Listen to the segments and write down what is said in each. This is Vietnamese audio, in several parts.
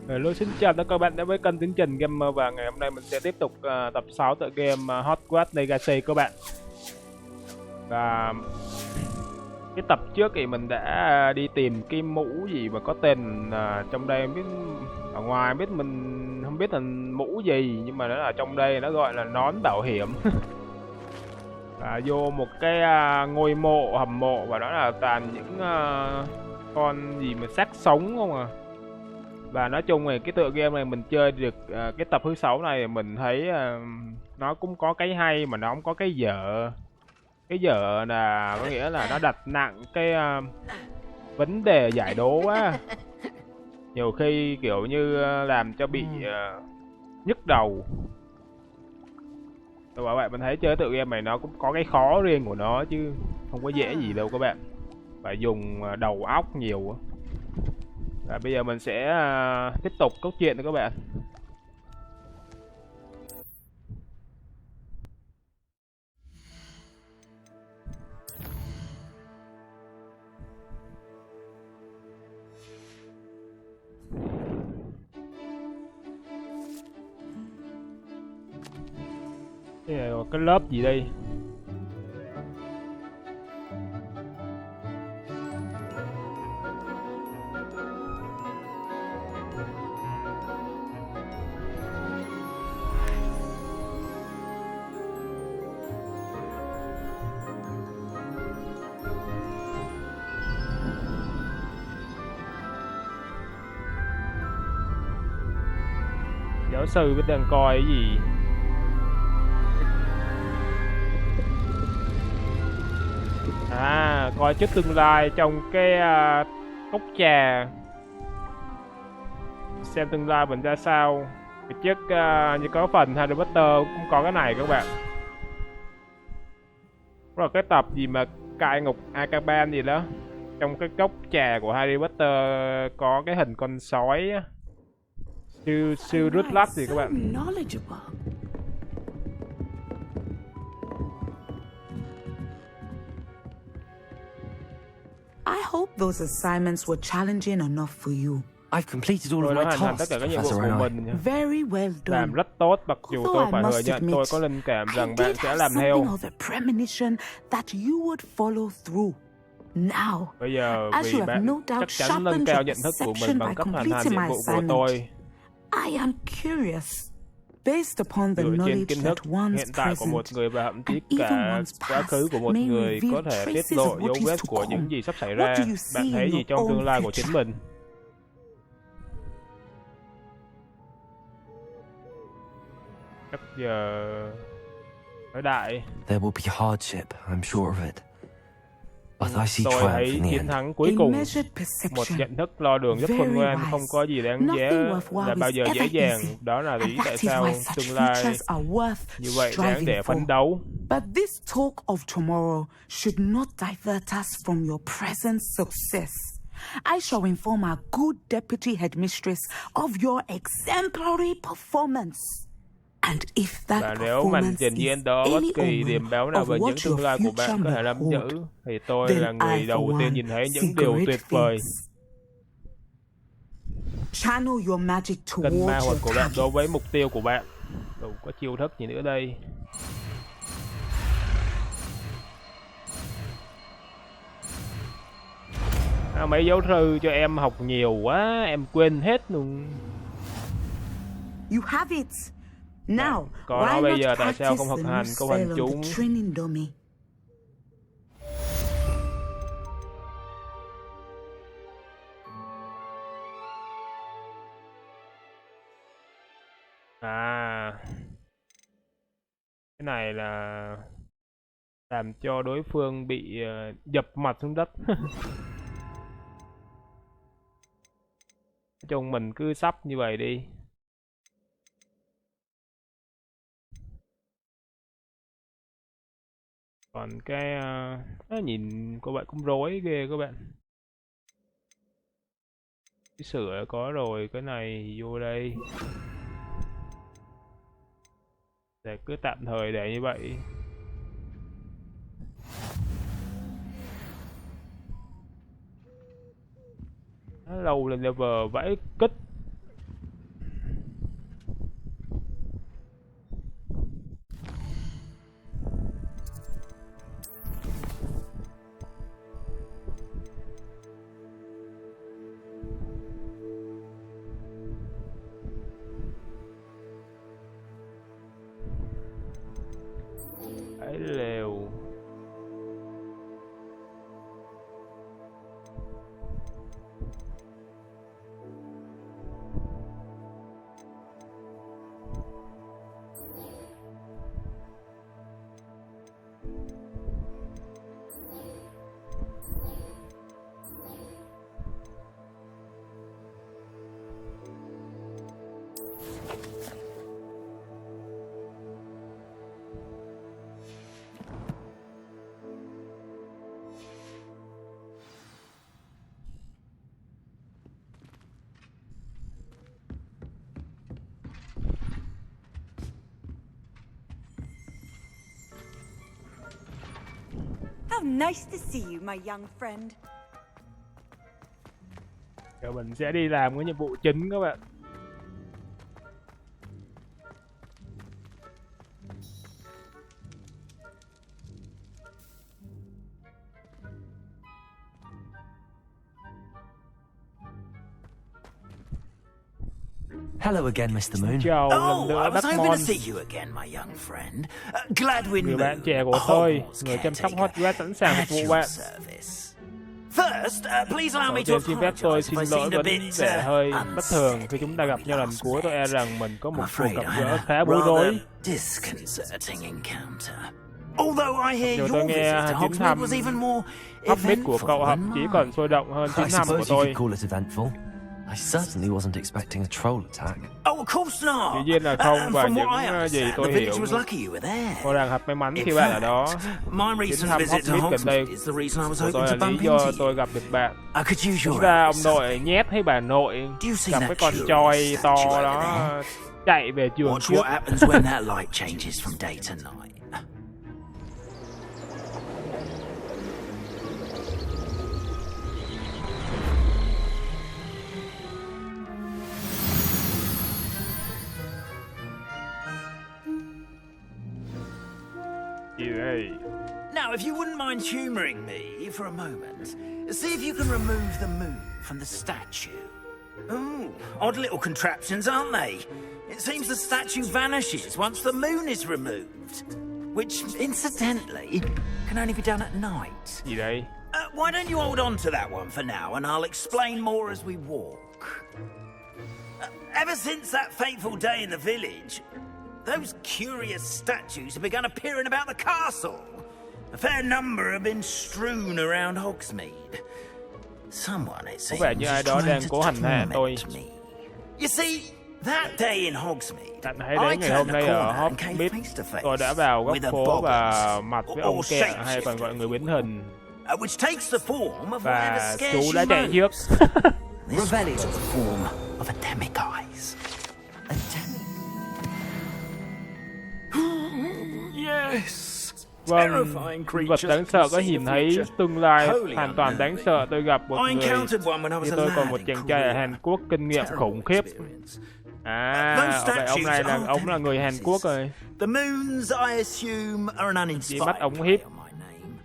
Hello, xin chào tất cả các bạn đã với kênh Tiến Trần Gamer và ngày hôm nay mình sẽ tiếp tục tập 6 tựa game Hogwarts Legacy các bạn. Và cái tập trước thì mình đã đi tìm cái mũ gì mà có tên trong đây không biết, ở ngoài biết mình không biết là mũ gì, nhưng mà nó là trong đây nó gọi là nón bảo hiểm. Và vô một cái ngôi mộ hầm mộ và đó là toàn những con gì mà xác sống không à. Và nói chung thì cái tựa game này mình chơi được cái tập thứ 6 này mình thấy nó cũng có cái hay mà nó không có cái dở. Cái dở là có nghĩa là nó đặt nặng cái vấn đề giải đố quá. Nhiều khi kiểu như làm cho bị nhức đầu. Tôi bảo vậy, mình thấy chơi tựa game này nó cũng có cái khó riêng của nó chứ không có dễ gì đâu các bạn. Phải dùng đầu óc nhiều. Và bây giờ mình sẽ tiếp tục câu chuyện thôi các bạn. Cái này là cái lớp gì đây? Giáo sư biết đang coi cái gì? À, coi trước tương lai trong cái cốc trà. Xem tương lai mình ra sao. Cái chiếc như có phần Harry Potter cũng có cái này các bạn. Đó là cái tập gì mà cai ngục Azkaban gì đó. Trong cái cốc trà của Harry Potter có cái hình con sói á. Siêu rút lắc gì các bạn. I hope those assignments were challenging enough for you. I've completed all Tôi of đã my hoàn thành tất tasks, cả các nhiệm vụ Professor của Roy. mình. Very well done. Làm rất tốt, mặc dù tôi phải thừa nhận tôi có linh cảm rằng bạn sẽ làm theo. I did have something of a premonition that you would follow through. Now, Bây giờ as vì you have bạn no chắc doubt chắn nâng sharpened cao your nhận thức của mình perception bằng by cách hoàn thành completing nhiệm my vụ của assignment, tôi. I am curious. Based upon the Dựa trên knowledge kiến that thức one's hiện tại của một present người và thậm chí and even cả one's quá khứ past của một may người reveal có thể tiết traces lộ of what dấu is vết to của những come. gì sắp xảy What ra. do you Bạn see thấy in gì your trong own tương lai của future? chính mình? Chắc giờ nói đại. There will be hardship, I'm sure of it. But I see Tôi triumph thấy in the chiến end. thắng cuối A cùng. measured Một perception. nhận thức lo đường rất khôn Very ngoan, wise. không có gì đáng Nothing giá worthwhile là bao is giờ dễ ever dàng. easy. Đó là lý And tại that is sao why such tương lai futures are worth như vậy đáng striving để phấn for. đấu. But this talk of tomorrow should not divert us from your present success. I shall inform our good deputy headmistress of your exemplary performance. And if that Và nếu màn performance trình is diễn đó bất any kỳ omen điểm báo nào of về những what tương your lai của bạn future có thể nắm may hold, giữ, thì tôi then là người I, đầu for tiên one, nhìn thấy see những điều great tuyệt vời. things. Channel your magic Cần ma towards thuật your của bạn đối với targets. mục tiêu của bạn. Đủ có chiêu thức gì nữa đây? Mấy giáo sư cho em học nhiều quá, em quên hết luôn. You have it. Now, Có nó why bây not giờ tại sao practice không the thực new hành câu hành spell on chú? the training dummy? À, cái này là làm cho đối phương bị dập mặt xuống đất. Nói chung mình cứ sắp như vậy đi. Còn cái nó nhìn có bạn cũng rối ghê các bạn. Cái sửa có rồi, cái này vô đây. Để cứ tạm thời để như vậy. Nó lâu lên level vãi cứt. How nice to see you, my young friend. Giờ mình sẽ đi làm cái nhiệm vụ chính các bạn. Hello again, Mr. Moon. Chào lần nữa I was hoping to Đắc see you again, my young friend. Glad we người bạn trẻ của tôi, người chăm sóc Hogwarts sẵn sàng phục vụ bạn. First, please allow me Đầu to tiên xin phép tôi apologize xin if I lỗi seemed a vấn bit vẻ hơi bất thường khi chúng ta gặp nhau lần cuối. Tôi e rằng mình có một cuộc gặp gỡ khá bối rối. Disconcerting encounter. Although I hear Điều tôi your nghe visit to chuyến Hogsmeade thăm was even more Hogsmeade của cậu eventful thậm chí than còn mine. sôi động hơn I chuyến thăm của suppose you tôi. could call it eventful. I certainly wasn't expecting a troll attack. Oh, of course not. Dĩ nhiên là không, và From what I những gì understand, tôi the hiểu, village was lucky you were there. tôi đang thật may mắn khi In bạn ở đó. fact, my Chuyến recent thăm visit to Hogsmeade gần đây Hogsmeade is the reason I was của tôi hoping to là lý bump do into you. tôi gặp được bạn. I could use Chúng your ta ông help. nội nhét hay bà nội Do you see gặp that cái con curious choi to statue over đó there? chạy về trường Watch trước. what happens when that light changes from day to night. Gì đây? Now, if you wouldn't mind humouring me for a moment, see if you can remove the moon from the statue. Ooh, odd little contraptions, aren't they? It seems the statue vanishes once the moon is removed, which, incidentally, can only be done at night. Gì đây? Why don't you hold on to that one for now, and I'll explain more as we walk. Ever since that fateful day in the village, those curious statues have begun appearing about the castle. A fair number have been strewn around Hogsmeade. Someone, it seems, vẻ như ai is đó trying đang to cố hành hạ tôi. torment me. You see, that day in Hogsmeade, Bạn hãy đến ngày hôm turned a nay ở corner and came Hogsmeade. face to face Tôi đã vào góc with a phố và boggart, mặt với ông or kẹ hay còn gọi shapeshifter, người biến hình. which takes the form of whatever Và scares chú you đã chạy trước. most. This was the form of a demiguise. A Yes. Vâng, vật đáng sợ có nhìn thấy tương lai hoàn toàn đáng sợ. Tôi gặp một người khi tôi còn một chàng trai ở Hàn Quốc kinh nghiệm khủng khiếp. Vậy ông là người Hàn Quốc rồi. The moons, I assume, are an Chỉ mắt uninspired ống play hiếp. on my name.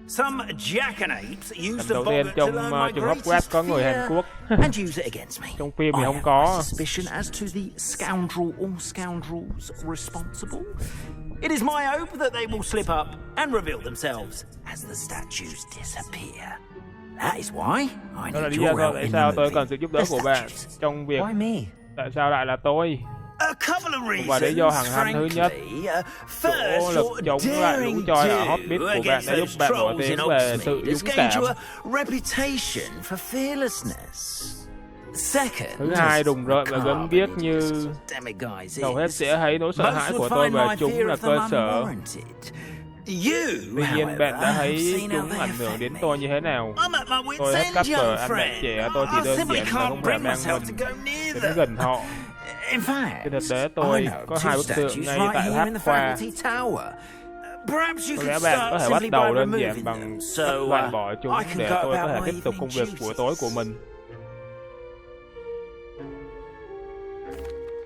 Some jackanapes Lần used a đầu tiên boggart trong to learn my trường greatest Hogwarts có người Hàn fear Quốc. and use it against me. Trong phim thì I không have có. my suspicion as to the scoundrel or scoundrels responsible. It is my hope that they will slip up and reveal themselves as the statues disappear. That is why I Đó là need lý do your help tại in sao tôi removing cần sự giúp đỡ the của bạn statues. trong việc Why me? tại sao lại là tôi. A couple of Và lý do reasons, hàng hạnh thứ nhất, frankly. Nỗ First, lực your chống lại lũ daring choi ở do Hogsmeade của bạn against đã giúp those bạn nổi trolls in tiếng về sự Hogsmeade has dũng gained cảm. you a reputation for fearlessness. Second, Thứ hai, rùng rợn và gớm ghiếc như hầu hết sẽ thấy nỗi sợ hãi của tôi về chúng là cơ sở. Tuy nhiên bạn đã thấy chúng ảnh hưởng đến tôi như thế nào. Tôi hết cách rồi, anh bạn trẻ, tôi chỉ đơn giản là không thể mang mình đến gần họ. Trên thực tế tôi có hai bức tượng ngay tại tháp khoa. Có lẽ bạn có thể bắt đầu đơn giản bằng loại bỏ chúng để tôi có thể tiếp tục công việc buổi tối của mình.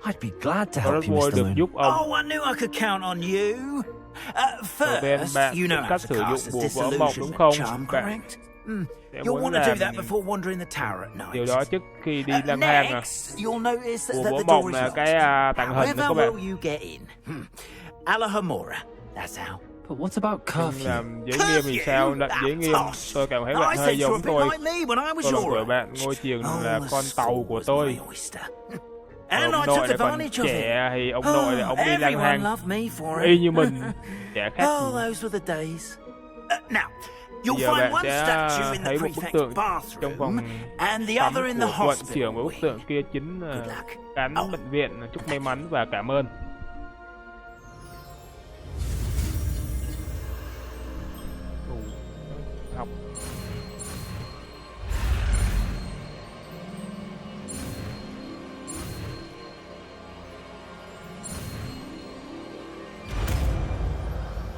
I'd be glad to Tôi rất help you, vui Mr. được Moon. giúp ông. Oh, I knew I could count on you. Đầu tiên bạn biết cách sử dụng bùa vỡ mộng đúng không? Bạn sẽ muốn làm điều đó trước khi đi lang thang à? Bùa vỡ mộng là cái tàng hình đó các bạn. But what about curfew? Làm giới nghiêm thì sao? Lệnh giới nghiêm, tôi cảm thấy bạn hơi giống tôi. Tôi là tuổi bạn, ngôi trường là con tàu của tôi. Ông nội là còn trẻ thì ông nội là ông đi lang thang y như mình, trẻ khác. You'll Giờ find bạn one sẽ statue in the thấy một bức prefect's tượng trong phòng bathroom and the tắm other in the của quận hospital trưởng, và bức wing. tượng kia chính Good là luck. cán bệnh viện. Chúc may mắn và cảm ơn. Học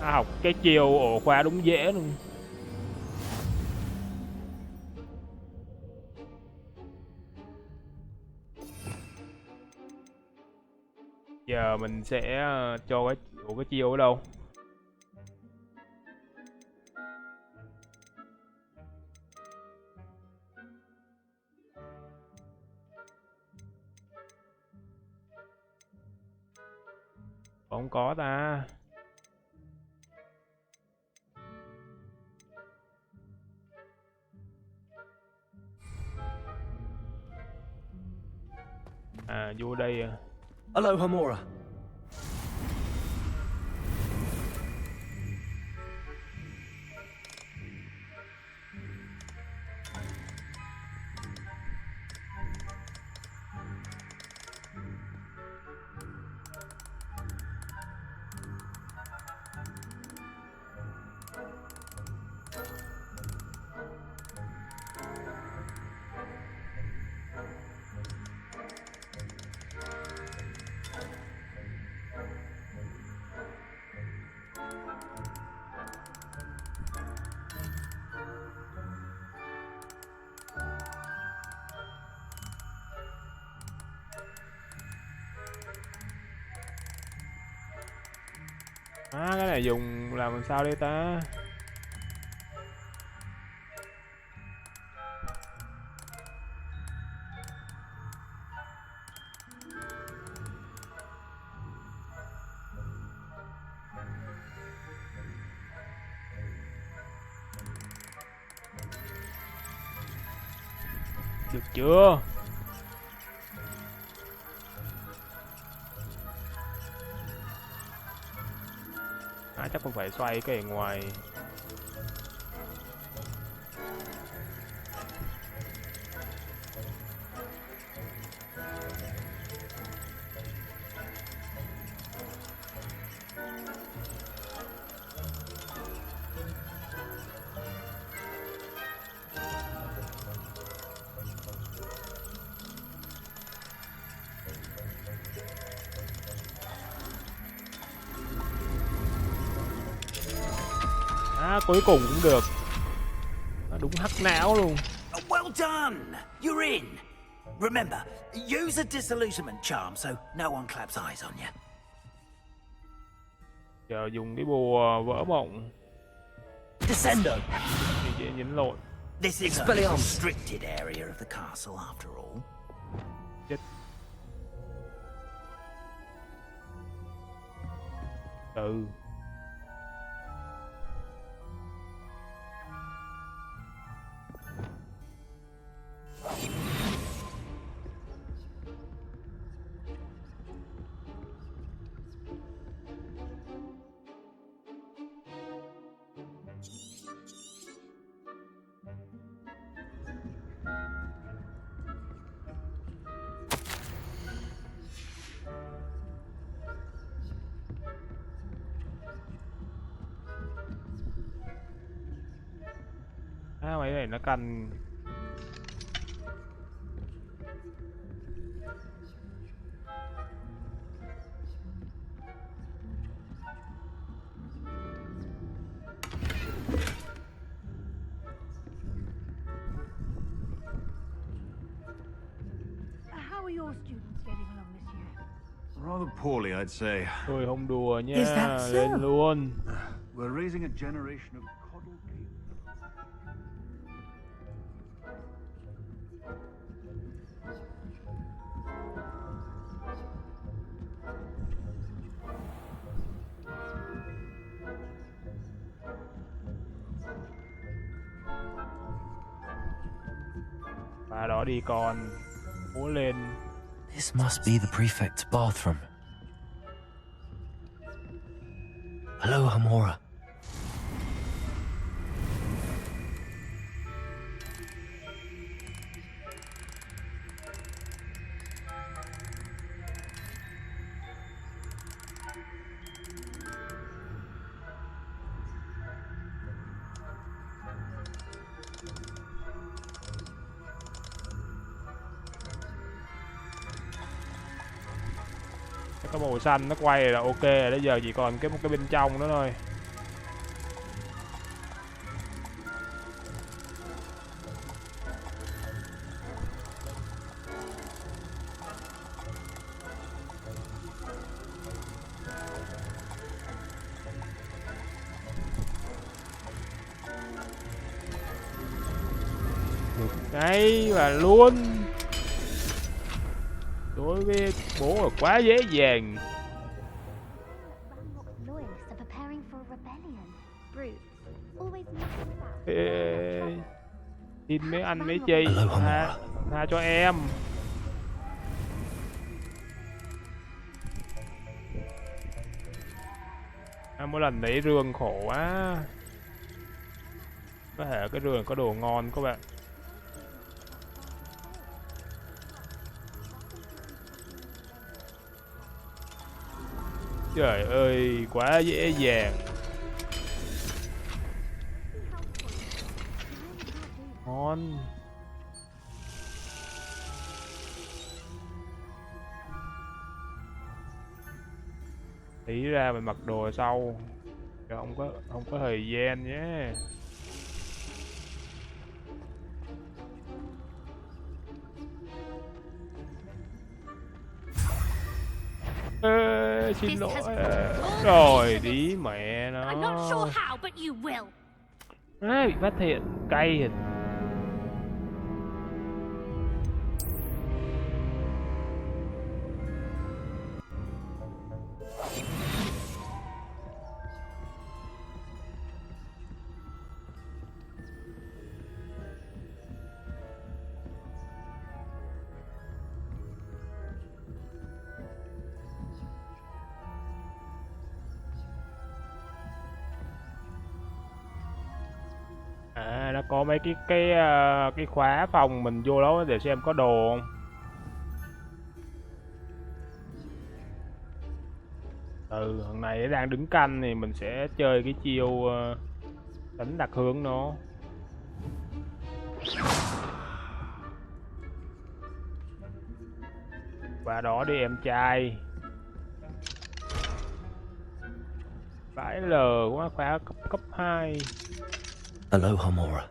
học cái chiều ổ khóa đúng dễ luôn. Giờ mình sẽ cho cái chiều ở đâu? Không có ta. À, vô đây à. Hello, Hamora. Cái này dùng làm sao đây ta? Được chưa? Chắc còn phải xoay cái ở ngoài. Cuối cùng cũng được. Đúng hắc não luôn. Well done! You're in. Remember, use a disillusionment charm so no one claps eyes on you. Giờ dùng cái bùa vỡ mộng. Descendo. Dễ nhấn lộn. This is a restricted area of the castle after all. Chết. Ừ. Mấy này nó canh. How are your students getting along this year? Rather poorly, I'd say. Thôi không đùa nha, Is that so? lên luôn. We're raising a generation of coddle kids. Và đó đi con. Múa lên. This must be the prefect's bathroom. Hello, Hamora. Cái màu xanh nó quay là ok rồi, bây giờ chỉ còn một cái bên trong nữa thôi. Đấy và luôn. Đối với bố là quá dễ dàng. Ê, xin mấy anh mấy chị tha cho em. Mỗi lần lấy rương khổ quá. Có thể cái rương có đồ ngon các bạn. Trời ơi, quá dễ dàng. Ngon. Tí ra mình mặc đồ sau. Chứ không có thời gian nhé. Xin lỗi. Rồi đi mẹ nó. Bị phát hiện, cay hình. À, nó có mấy cái khóa phòng mình vô đó để xem có đồ không. Thằng này nó đang đứng canh thì mình sẽ chơi cái chiêu đánh đặc hướng nó. Qua đó đi em trai. Vãi lờ quá, khóa cấp 2. Aloha Mora.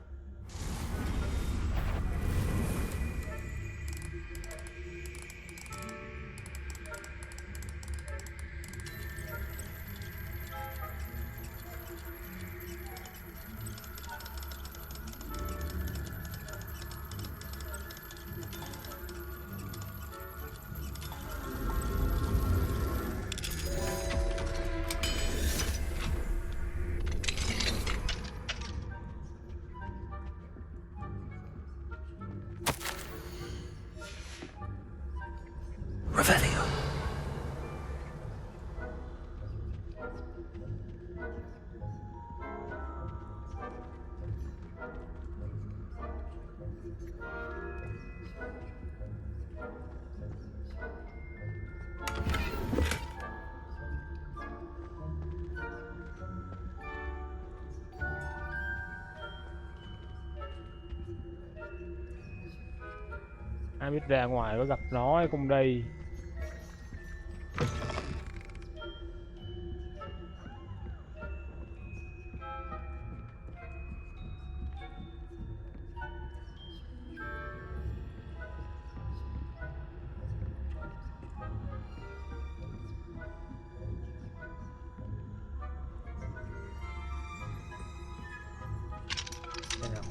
Ai biết ra ngoài có gặp nó hay không đây.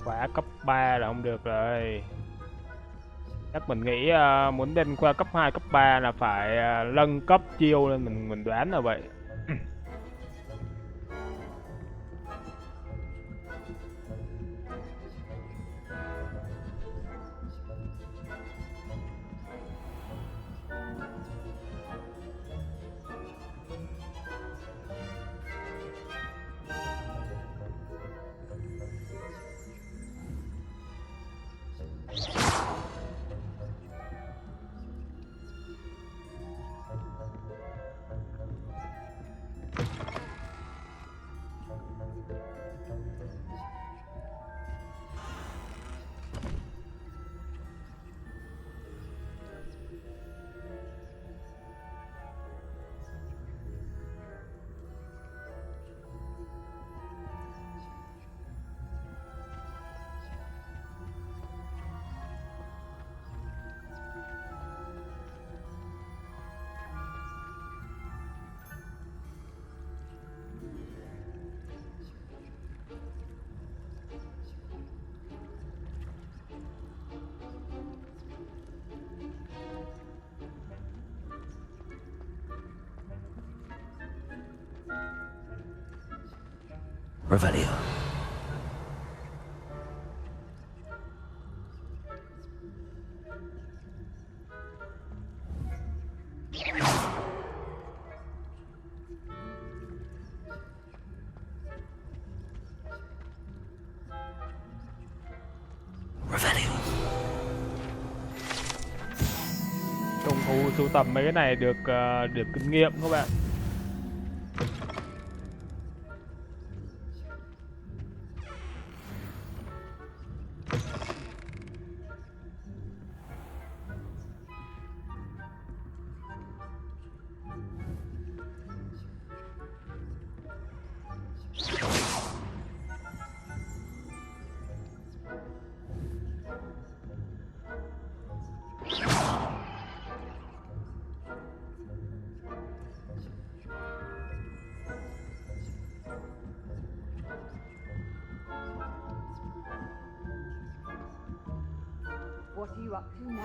Khóa cấp 3 là không được rồi. Chắc mình nghĩ muốn lên qua cấp 2, cấp 3 là phải nâng cấp chiêu lên, mình đoán là vậy. Revelio. Công cụ sưu tầm mấy cái này được điểm kinh nghiệm các bạn. What are you up to now?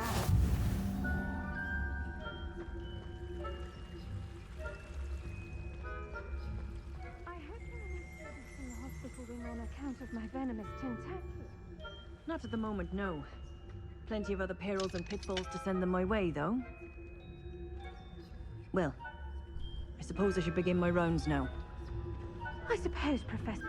I hope you're not in the hospital wing on account of my venomous tentacle. Not at the moment, no. Plenty of other perils and pitfalls to send them my way, though. Well, I suppose I should begin my rounds now. I suppose, Professor.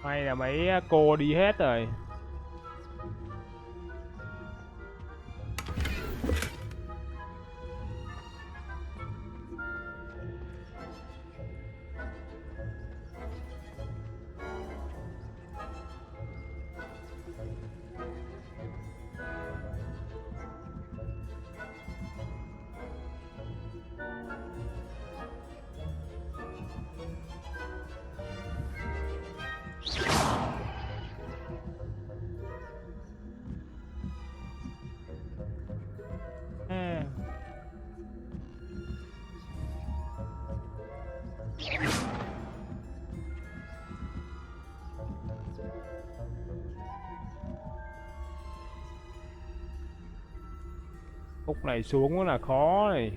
May là mấy cô đi hết rồi. Khúc này xuống rất là khó này.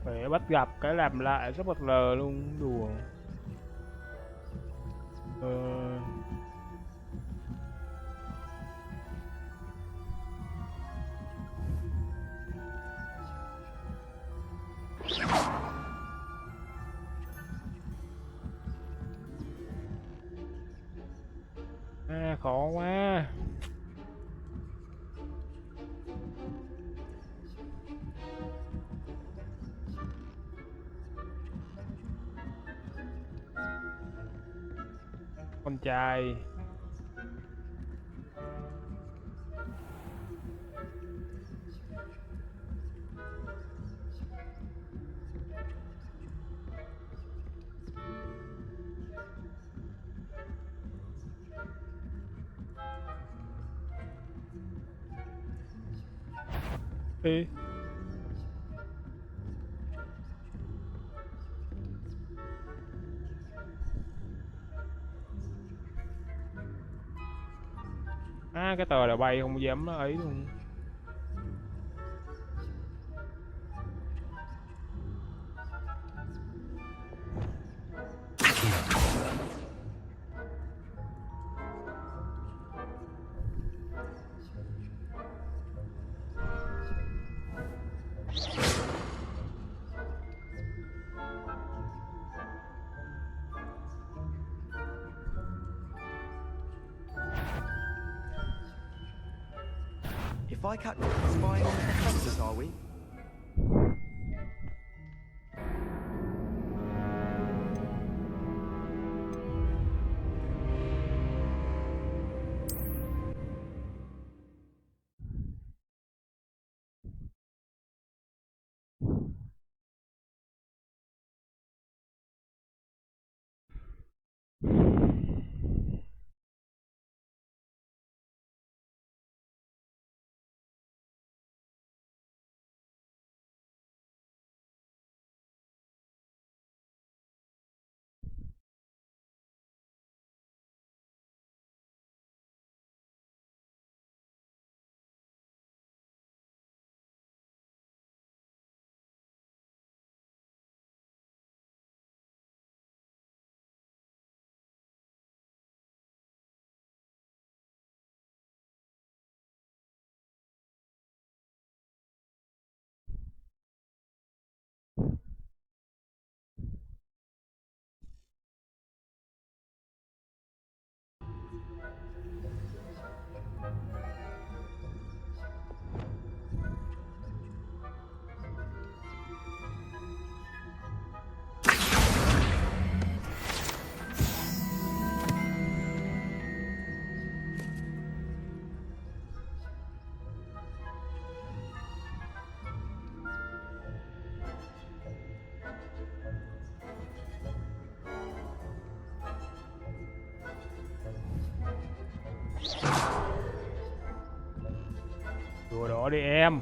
Phải bắt gặp cái làm lại rất bất ngờ luôn, đùa. Khó quá. Con trai. Ê. Cái tờ là bay không dám ấy luôn. If I catch spying on the professors, are we? Vô đó đi em.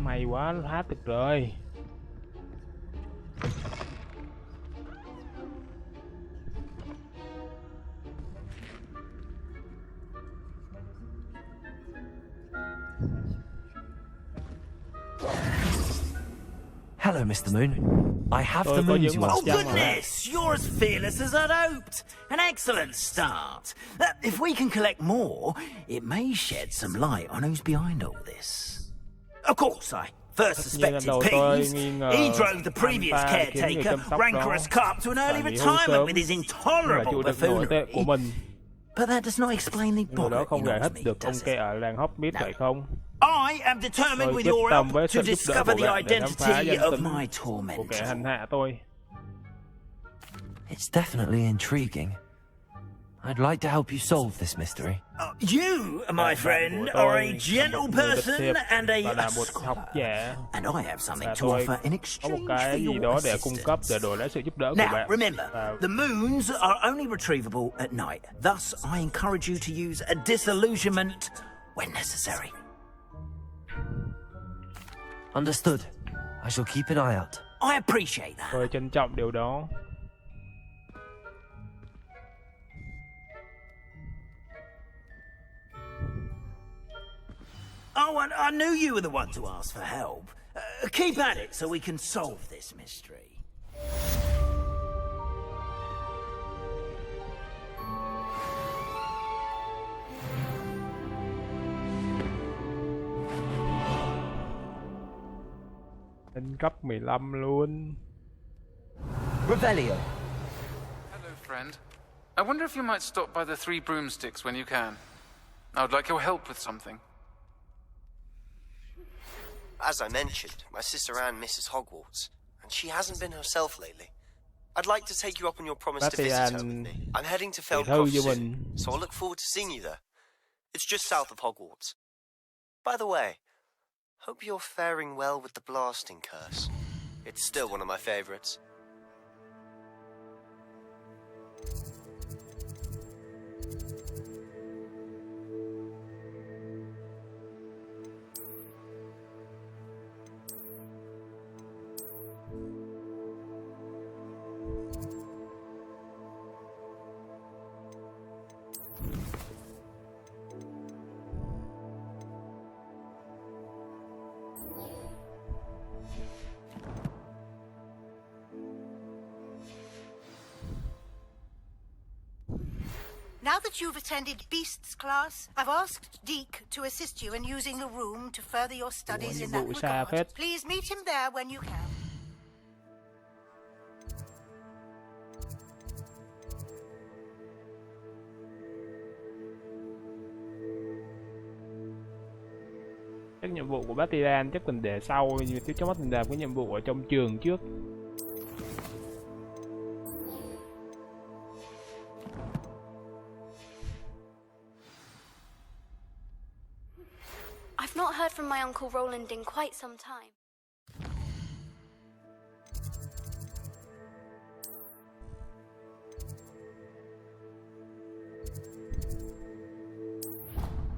May quá, hát được rồi. Hello, Mr. Moon. I have the Tôi có moon những to Oh, ask you. goodness! You're as fearless as I'd hoped. An excellent start. If we can collect more, it may shed some light on who's behind all this. Of course, I first suspected đầu tôi Peeves. nghi ngờ He drove the previous anh ta khiến người caretaker, chăm sóc rancorous đó cop, to an early phải nghỉ hưu retirement sớm, with his là intolerable chủ tịch nội tệ của buffoonery. mình. But that does not explain the Người đó bother không giải in thích me, được ông does kê it? ở làng Hobbit phải không? I am determined Tôi with quyết your tâm help với to sự giúp đỡ discover của the bạn để khám phá identity danh of tính my của kẻ tormentor. hành hạ tôi. It's definitely intriguing. I'd like to help you solve this mystery. You, my Bạn friend, của are tôi a là gentle một người lịch person thiệp and và a là một học scholar. giả. And I have something Và to tôi offer in có exchange một cái for gì your đó để cung cấp để assistance. đổi lấy sự giúp đỡ của Now, bạn. remember, Và the moons are only retrievable at night. Thus, I encourage you to use a disillusionment when necessary. Understood. I shall keep an eye out. I appreciate that. tôi trân trọng điều đó. Oh, and I knew you were the one to ask for help. Keep at it so we can solve this mystery. Lên cấp 15 luôn. Revelio. Hello, friend. I wonder if you might stop by the Three Broomsticks when you can. I would like your help with something. As I mentioned, my sister Anne misses Hogwarts, and she hasn't been herself lately. I'd like to take you up on your promise to visit her with me. I'm heading to Feldcroft soon, so I'll look forward to seeing you there. It's just south of Hogwarts. By the way, hope you're faring well with the blasting curse. It's still one of my favorites. Now that you've attended Beasts class, I've asked Deke to assist you in using the room to further your studies in that regard. Please meet him there when you can. Các nhiệm vụ của Bastian chắc mình để sau, nhưng trước mắt mình làm cái nhiệm vụ ở trong trường trước. I've not heard from my Uncle Roland in quite some time.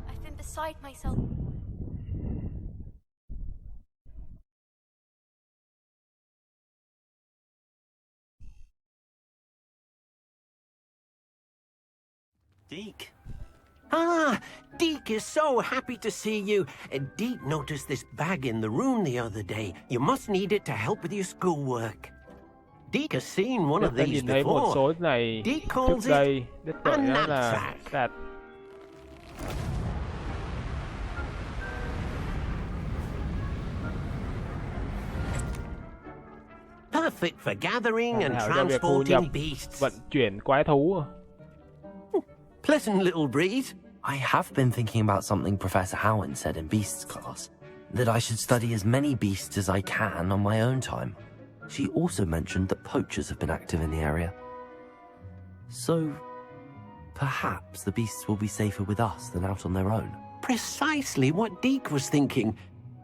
I've been beside myself. Deke. Ah, Deke is so happy to see you. Deke noticed this bag in the room the other day. You must need it to help with your schoolwork. Deke has seen one of Đức đã these nhìn thấy một before. số này Deke trước calls đây. it Đức a gọi nó là knapsack. sạc. Perfect for gathering and Hảo cho việc thu nhập, transporting beasts. vận chuyển quái thú. Pleasant little breeze. I have been thinking about something Professor Howen said in Beasts class, that I should study as many beasts as I can on my own time. She also mentioned that poachers have been active in the area. So, perhaps the beasts will be safer with us than out on their own. Precisely what Deke was thinking.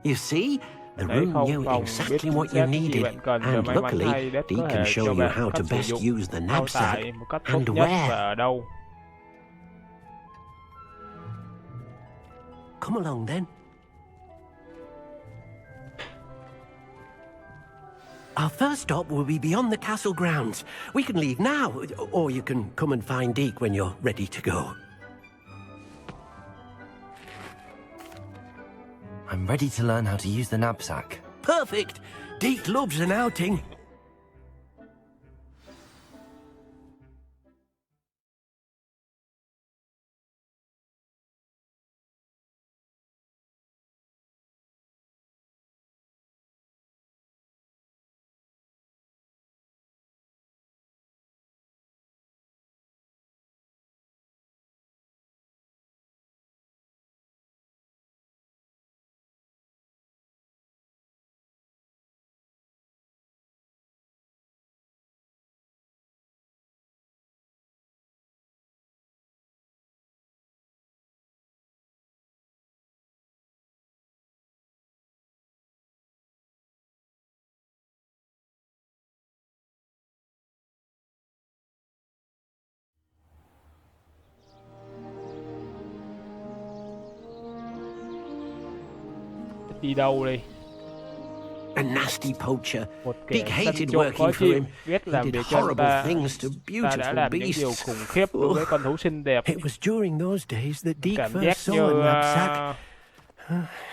You see, the room knew exactly what you needed, and luckily, Deke can show you how to best use the knapsack and where. Come along then. Our first stop will be beyond the castle grounds. We can leave now, or you can come and find Deke when you're ready to go. I'm ready to learn how to use the knapsack. Perfect! Deke loves an outing. Đi đâu đi? A nasty poacher. Một Deke kẻ săn hated trộm working khó for chịu, him. ghét làm He việc did cho horrible ta. things to Ta đã beautiful làm những điều beasts. khủng khiếp đối với con thú xinh đẹp. It was during those days that Deke Cảm first giác saw như a knapsack.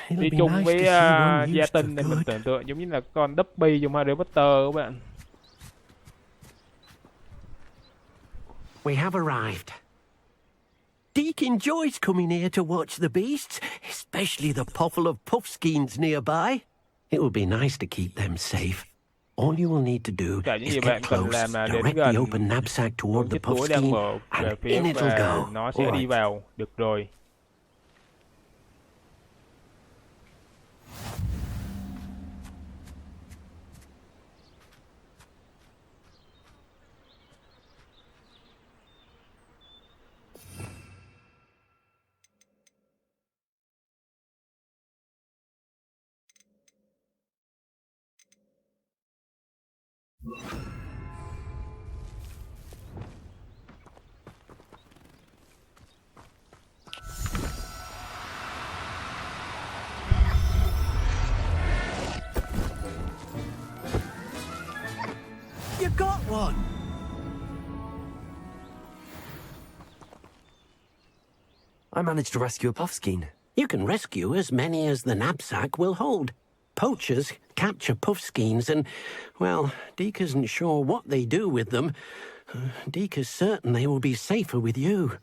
đi It'll be chung nice với to see one gia used tinh for thì mình good. tưởng tượng giống như là con Duppy trong Harry Potter các bạn. We have arrived. Deke enjoys coming here to watch the beasts, especially the potful of puffskeins nearby. It will be nice to keep them safe. All you will need to do Cả những is gì get bạn cần close, làm là đến direct gần the open knapsack toward the chiếc túi đang puffskein, mở về and phía in it'll và go. nó sẽ All đi right. vào. Được rồi. You got one! I managed to rescue a puffskein. You can rescue as many as the knapsack will hold. Poachers capture puffskeins and, well, Deke isn't sure what they do with them. Deke is certain they will be safer with you.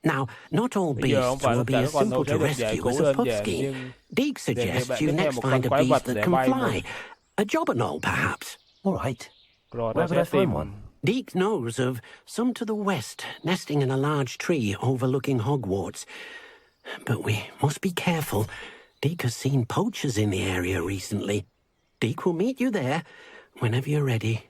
Now, not all beasts will be as simple to rescue as a puffskein. Deke suggests you next find a beast that can fly. A jobberknoll, perhaps. All right. Rồi Where ta would I sẽ tìm find one? Deke knows of some to the west, nesting in a large tree overlooking Hogwarts. But we must be careful. Deke has seen poachers in the area recently. Deke will meet you there whenever you're ready.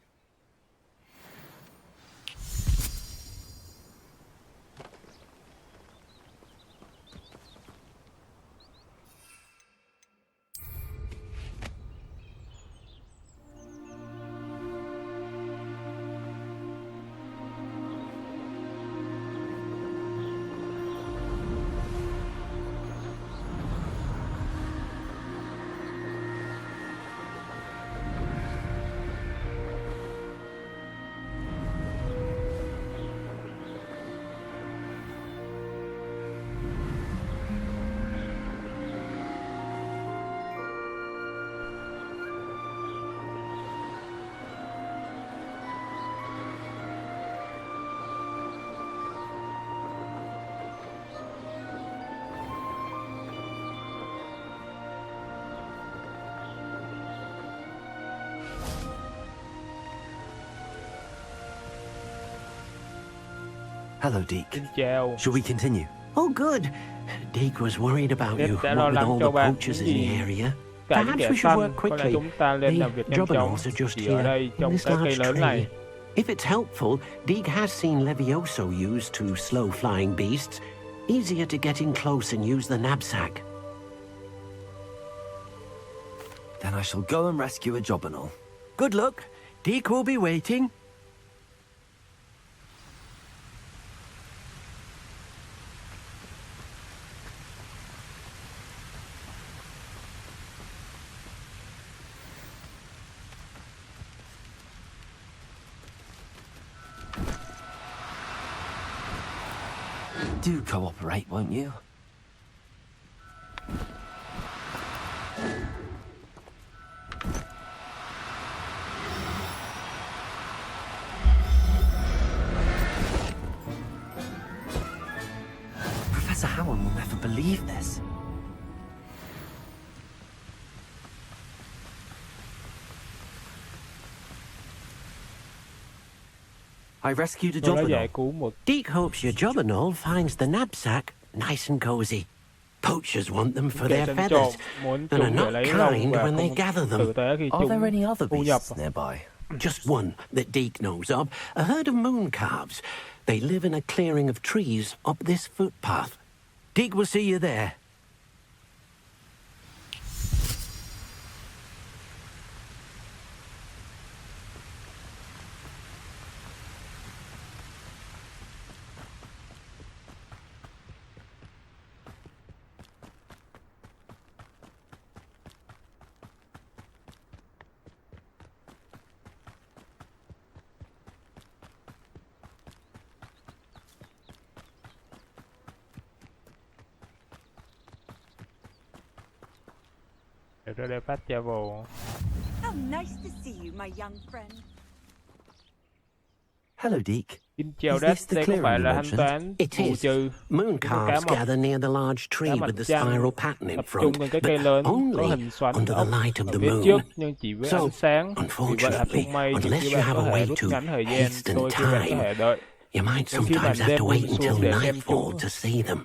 Hello, Deke. Xin chào. Shall we continue? Oh, good. Deke was worried about you, Đã lo what with lắng all cho the bạn poachers những in the gì area. cả những Perhaps kẻ we should work săn, có lẽ quickly. chúng ta lên làm The việc nhanh chóng. juggernaut are just Chỉ ở here đây in trong this cái cây large lớn này. tree. If it's helpful, Deke has seen Levioso used to slow flying beasts. Easier to get in close and use the knapsack. Then I shall go and rescue a jobberknoll. Good luck. Deke will be waiting. Do cooperate, won't you? Professor Howard will never believe this. I rescued a Tôi đã giải jobberknoll. cứu một Deke hopes your jobberknoll finds the knapsack nice and cozy. Poachers want them for kẻ their săn trộm feathers muốn and are chúng để not lấy lông kind và when they không gather them. tử tế khi Are there chúng any other thu nhập. beasts nearby? Just one that Deke knows of, a herd of moon calves. They live in a clearing of trees up this footpath. Deke will see you there. Được rồi, để phát travel. How nice to see you, my young friend. Hello, Deke. Xin chào Is Dad, this the đây có clearing phải you là thanh mentioned? toán It bù is. trừ Moon cá calves mập. gather near the large tree Cá with mặt the trăng spiral pattern in tập front, trung quanh cái cây but lớn có only hình xoắn under the ốc light of ở the phía moon. trước nhưng chỉ với So, ánh sáng. Vì vậy hạt không may unfortunately, chỉ khi unless you bạn have có a thể way rút to ngắn thời gian, hasten đôi khi bạn có time, thể đợi. you might Đôi khi bạn sometimes have đêm to buông wait until xuống để xem nightfall chúng. to see them.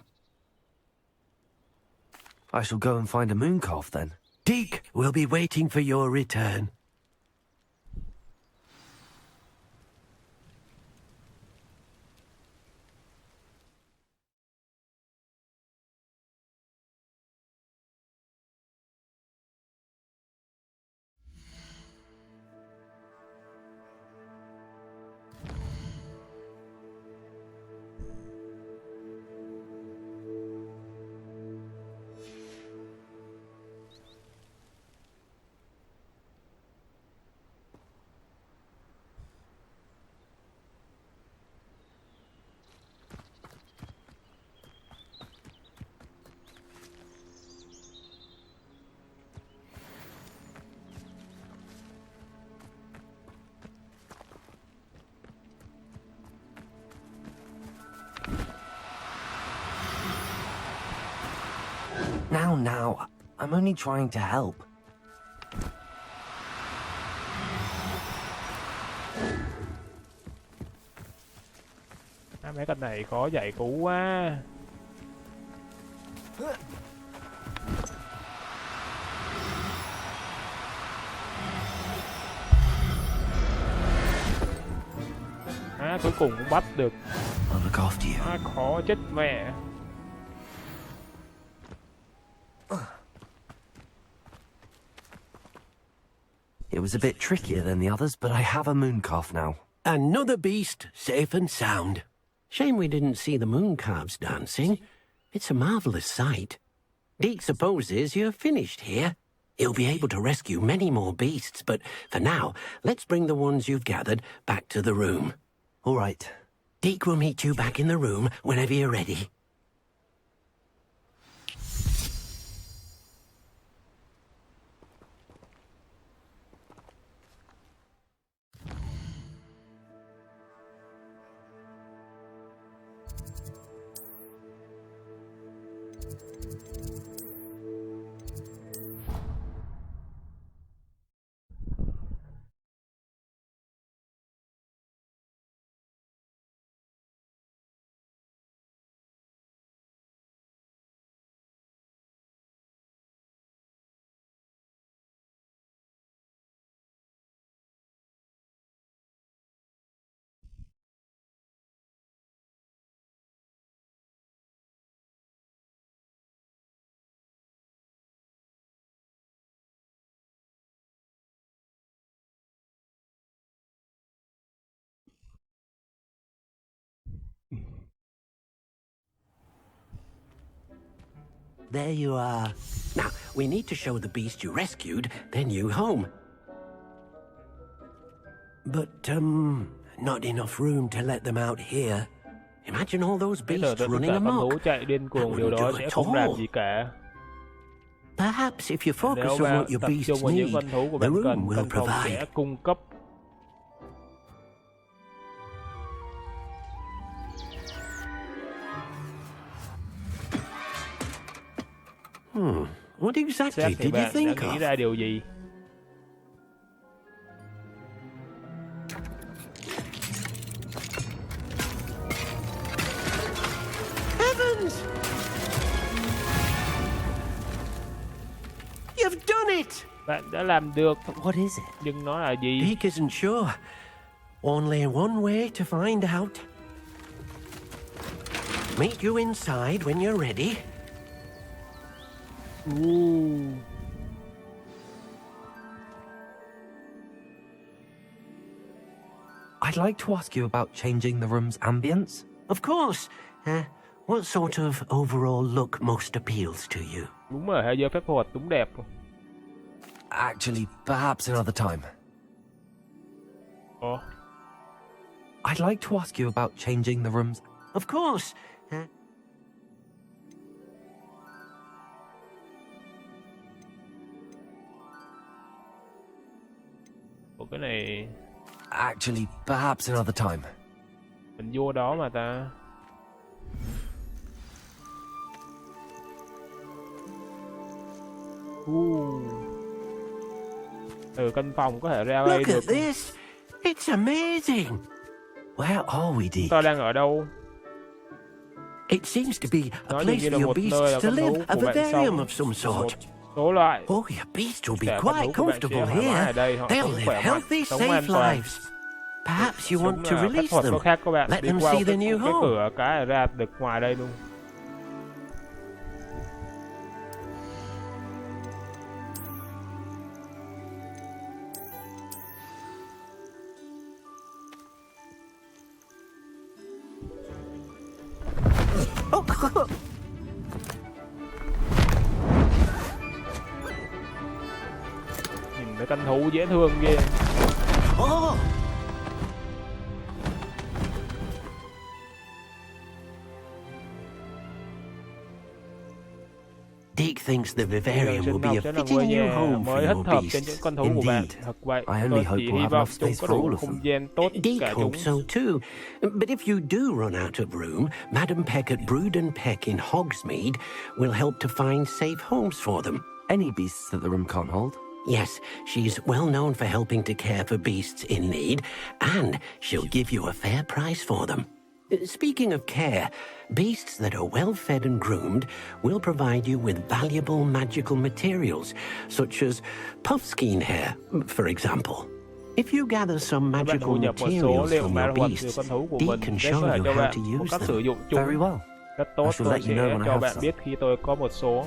I shall go and find a moon calf then. Deke will be waiting for your return. Now, I'm only trying to help. Mấy con này khó giải cứu quá. Cuối cùng cũng bắt được. I'll look after you. Khó chết mẹ. It was a bit trickier than the others, but I have a moon calf now. Another beast, safe and sound. Shame we didn't see the moon calves dancing. It's a marvelous sight. Deke supposes you're finished here. He'll be able to rescue many more beasts, but for now, let's bring the ones you've gathered back to the room. All right. Deke will meet you back in the room whenever you're ready. There you are. Now, we need to show the beast you rescued their new home. But, not enough room to let them out here. Imagine all those beasts running amok. Chạy điên cuồng, điều đó sẽ không làm gì cả. Perhaps if you focus on what your beasts need, the room will provide. Cung cấp. What exactly did you think đã nghĩ of? ra điều gì? Heavens! You've done it! Bạn đã làm được. What is it? Nhưng nó là gì? Deek isn't sure. Only one way to find out. Meet you inside when you're ready. I'd like to ask you about changing the room's ambience. Of course. What sort of overall look most appeals to you? Đúng rồi, hay giờ phép thuật đúng đẹp. Actually, perhaps another time. I'd like to ask you about changing the room's... Of course. Cái này... Actually, perhaps another time. Mình vô đó mà ta. Căn phòng có thể ra đây được. Look at this. It's amazing. Where are we, Deek? Chúng ta đang ở đâu? It seems to be a place for your beasts to live, a vivarium of some sort. Số loại. Oh, your beasts will be quite comfortable here. They'll live healthy, safe lives. Perhaps you want to release them. Let them see their new home. Cái cửa cái ra được ngoài đây luôn. Nhìn cái canh thú dễ thương ghê. Deek thinks the vivarium will be a fitting new home for your beasts. Indeed. I only hope we'll have enough space for all of them. Deek hopes so too. But if you do run out of room, Madam Peck at Brood and Peck in Hogsmeade will help to find safe homes for them. Any beasts that the room can't hold? Yes, she's well known for helping to care for beasts in need, and she'll give you a fair price for them. Speaking of care, beasts that are well fed and groomed will provide you with valuable magical materials, such as puffskein hair, for example. If you gather some magical materials from your beasts, Deek can show you how to use them. Very well. Rất tốt, tôi sẽ cho bạn biết khi tôi có một số.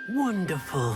Wonderful.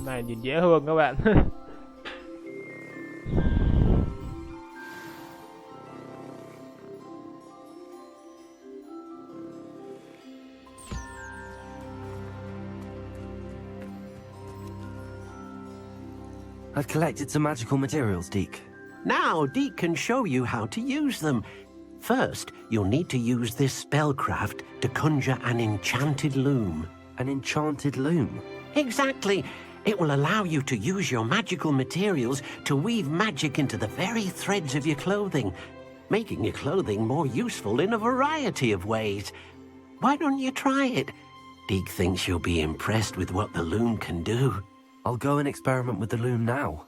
Này nhìn dễ thương các bạn. I've collected some magical materials, Deke. Now, Deke can show you how to use them. First, you'll need to use this spellcraft to conjure an enchanted loom. An enchanted loom? Exactly. It will allow you to use your magical materials to weave magic into the very threads of your clothing, making your clothing more useful in a variety of ways. Why don't you try it? Deke thinks you'll be impressed with what the loom can do. I'll go and experiment with the loom now.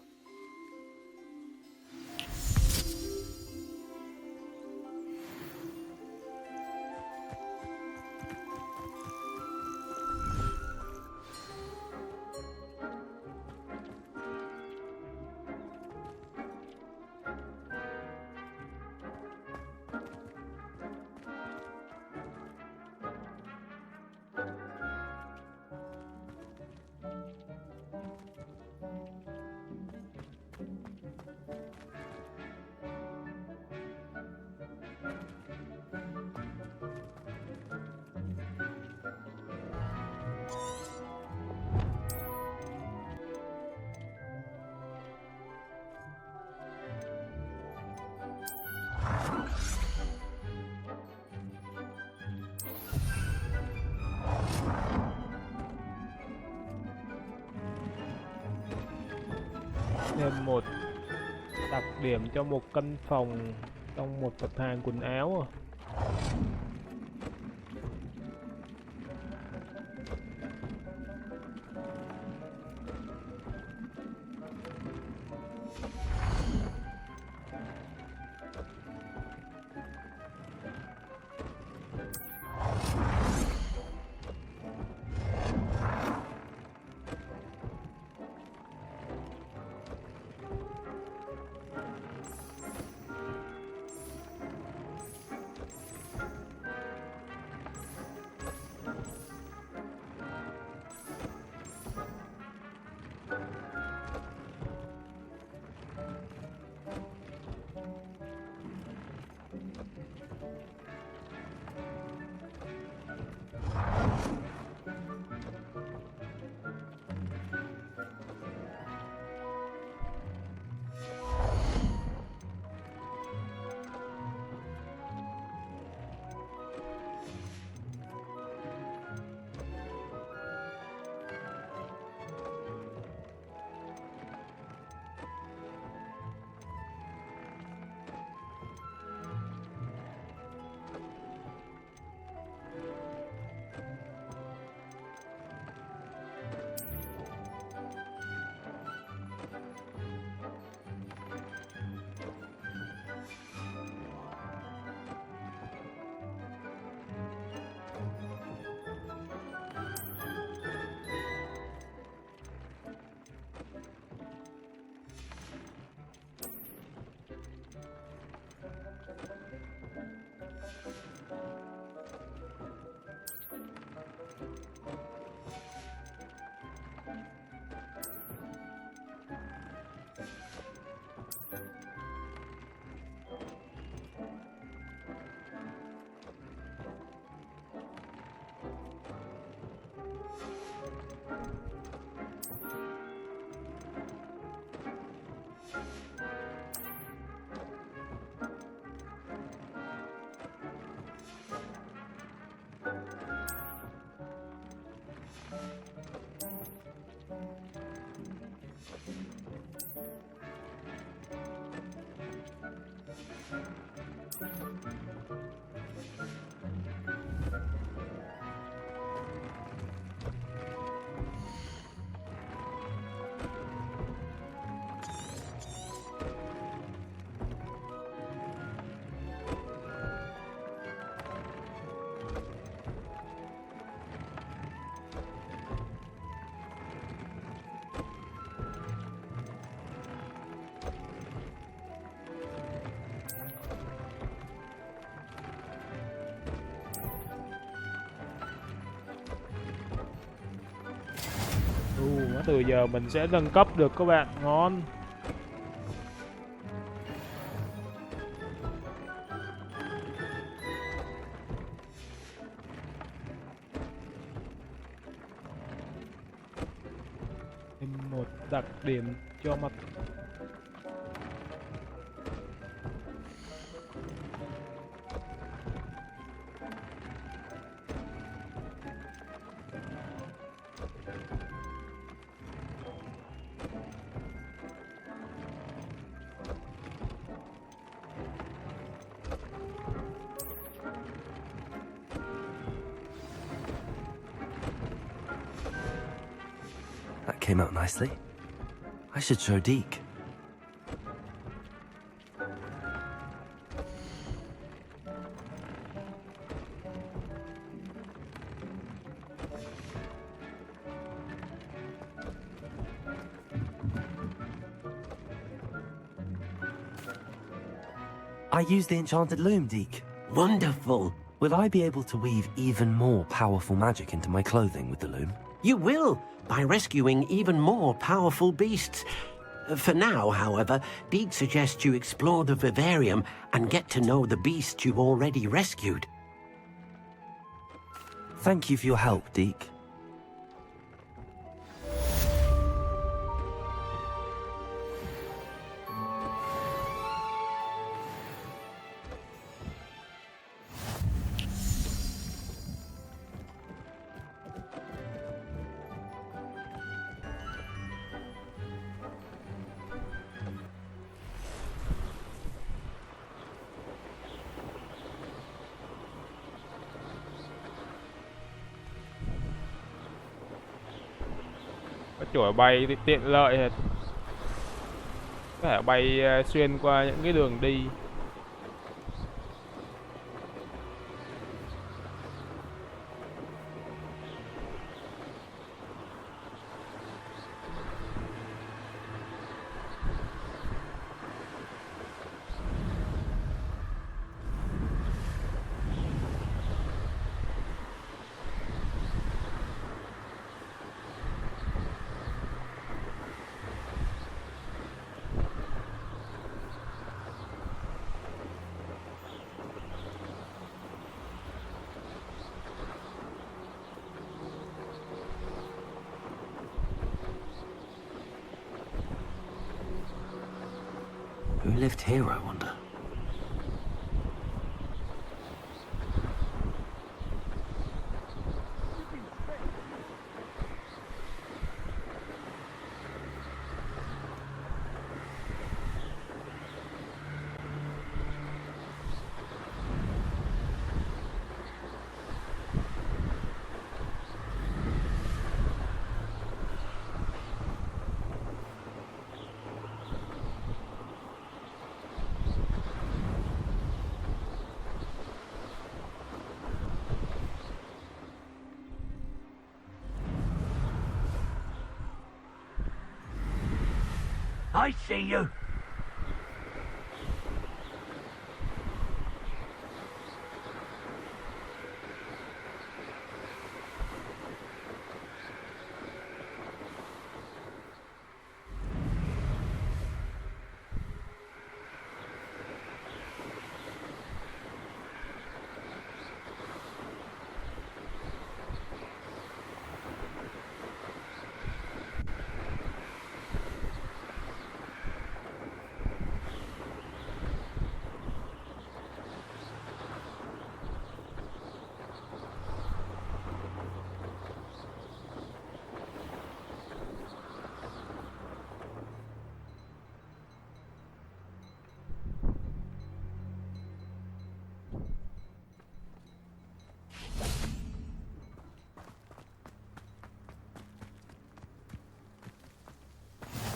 Thêm một đặc điểm cho một căn phòng trong một mặt hàng quần áo. từ giờ mình sẽ nâng cấp được các bạn, ngon. Thêm một đặc điểm cho mặt. That came out nicely. I should show Deke. I used the enchanted loom, Deke. Wonderful. Will I be able to weave even more powerful magic into my clothing with the loom? You will, by rescuing even more powerful beasts. For now, however, Deke suggests you explore the vivarium and get to know the beasts you've already rescued. Thank you for your help, Deke. Chổi bay thì tiện lợi, có thể bay xuyên qua những cái đường đi. Who lived here, I wonder? I see you.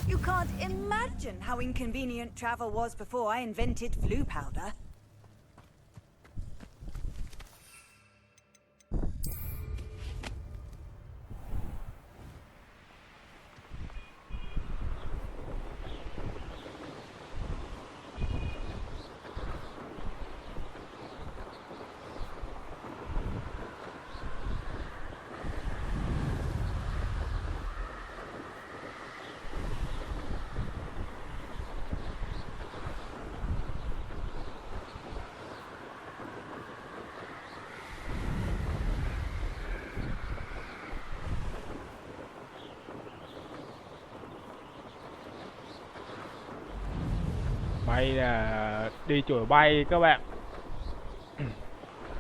You can't imagine how inconvenient travel was before I invented flu powder. Bay là đi chổi bay các bạn.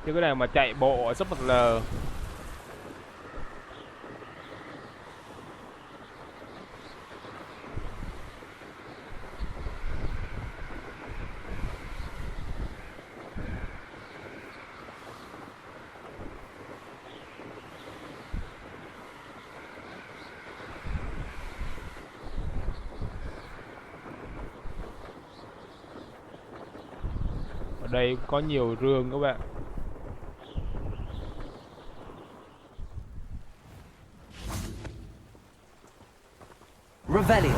Chứ cái này mà chạy bộ rất một lờ. Ở đây có nhiều rương các bạn. Revelio.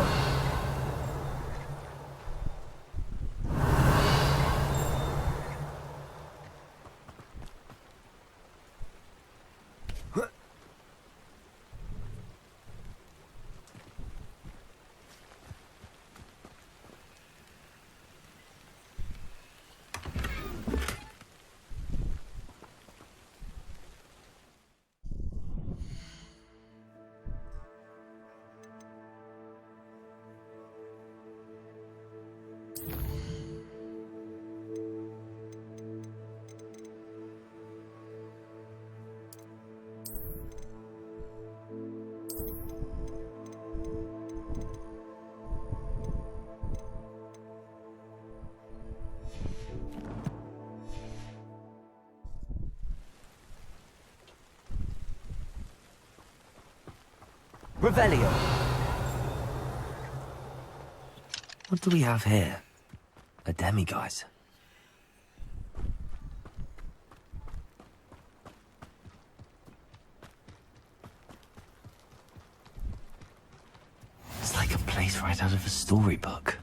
Revelio. What do we have here? A demiguise. It's like a place right out of a storybook.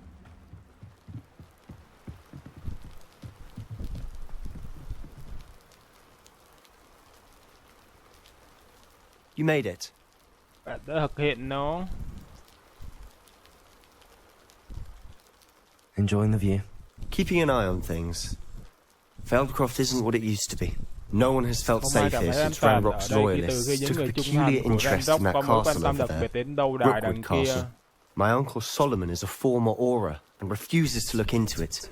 You made it. Bạn đã thực hiện nó. Enjoying the view. Keeping an eye on things. Feldcroft isn't what it used to be. No one has felt safe here since Ranrock's loyalists took a peculiar interest in that castle over there. Rookwood Castle. My uncle Solomon is a former Auror and refuses to look into it,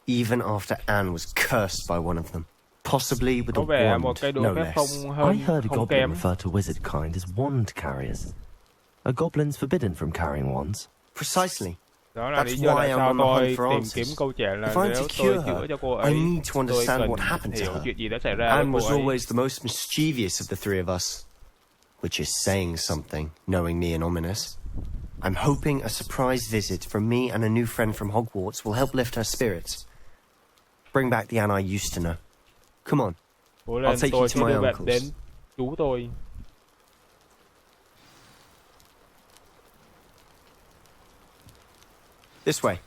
even after Anne was cursed by one of them. Possibly with a wand, no less. I heard a goblin refer to wizard kind as wand carriers. Are goblins forbidden from carrying wands? Precisely. Đó là That's lý do tại why I'm sao on the tôi hunt for tìm answers. kiếm câu trả lời. If I'm Nếu to tôi cure chữa her, cho cô I ấy, need to tôi understand cần what happened to hiểu her. chuyện gì đã xảy ra Anne với was cô ấy. always the most mischievous of the three of us, which is saying something, knowing me and ominous. I'm hoping a surprise visit from me and a new friend from Hogwarts will help lift her spirits. Bring back the Anne I used to know. Come on. Cố lên, I'll take you tôi to sẽ my đưa bạn uncle's. đến chú tôi. This way.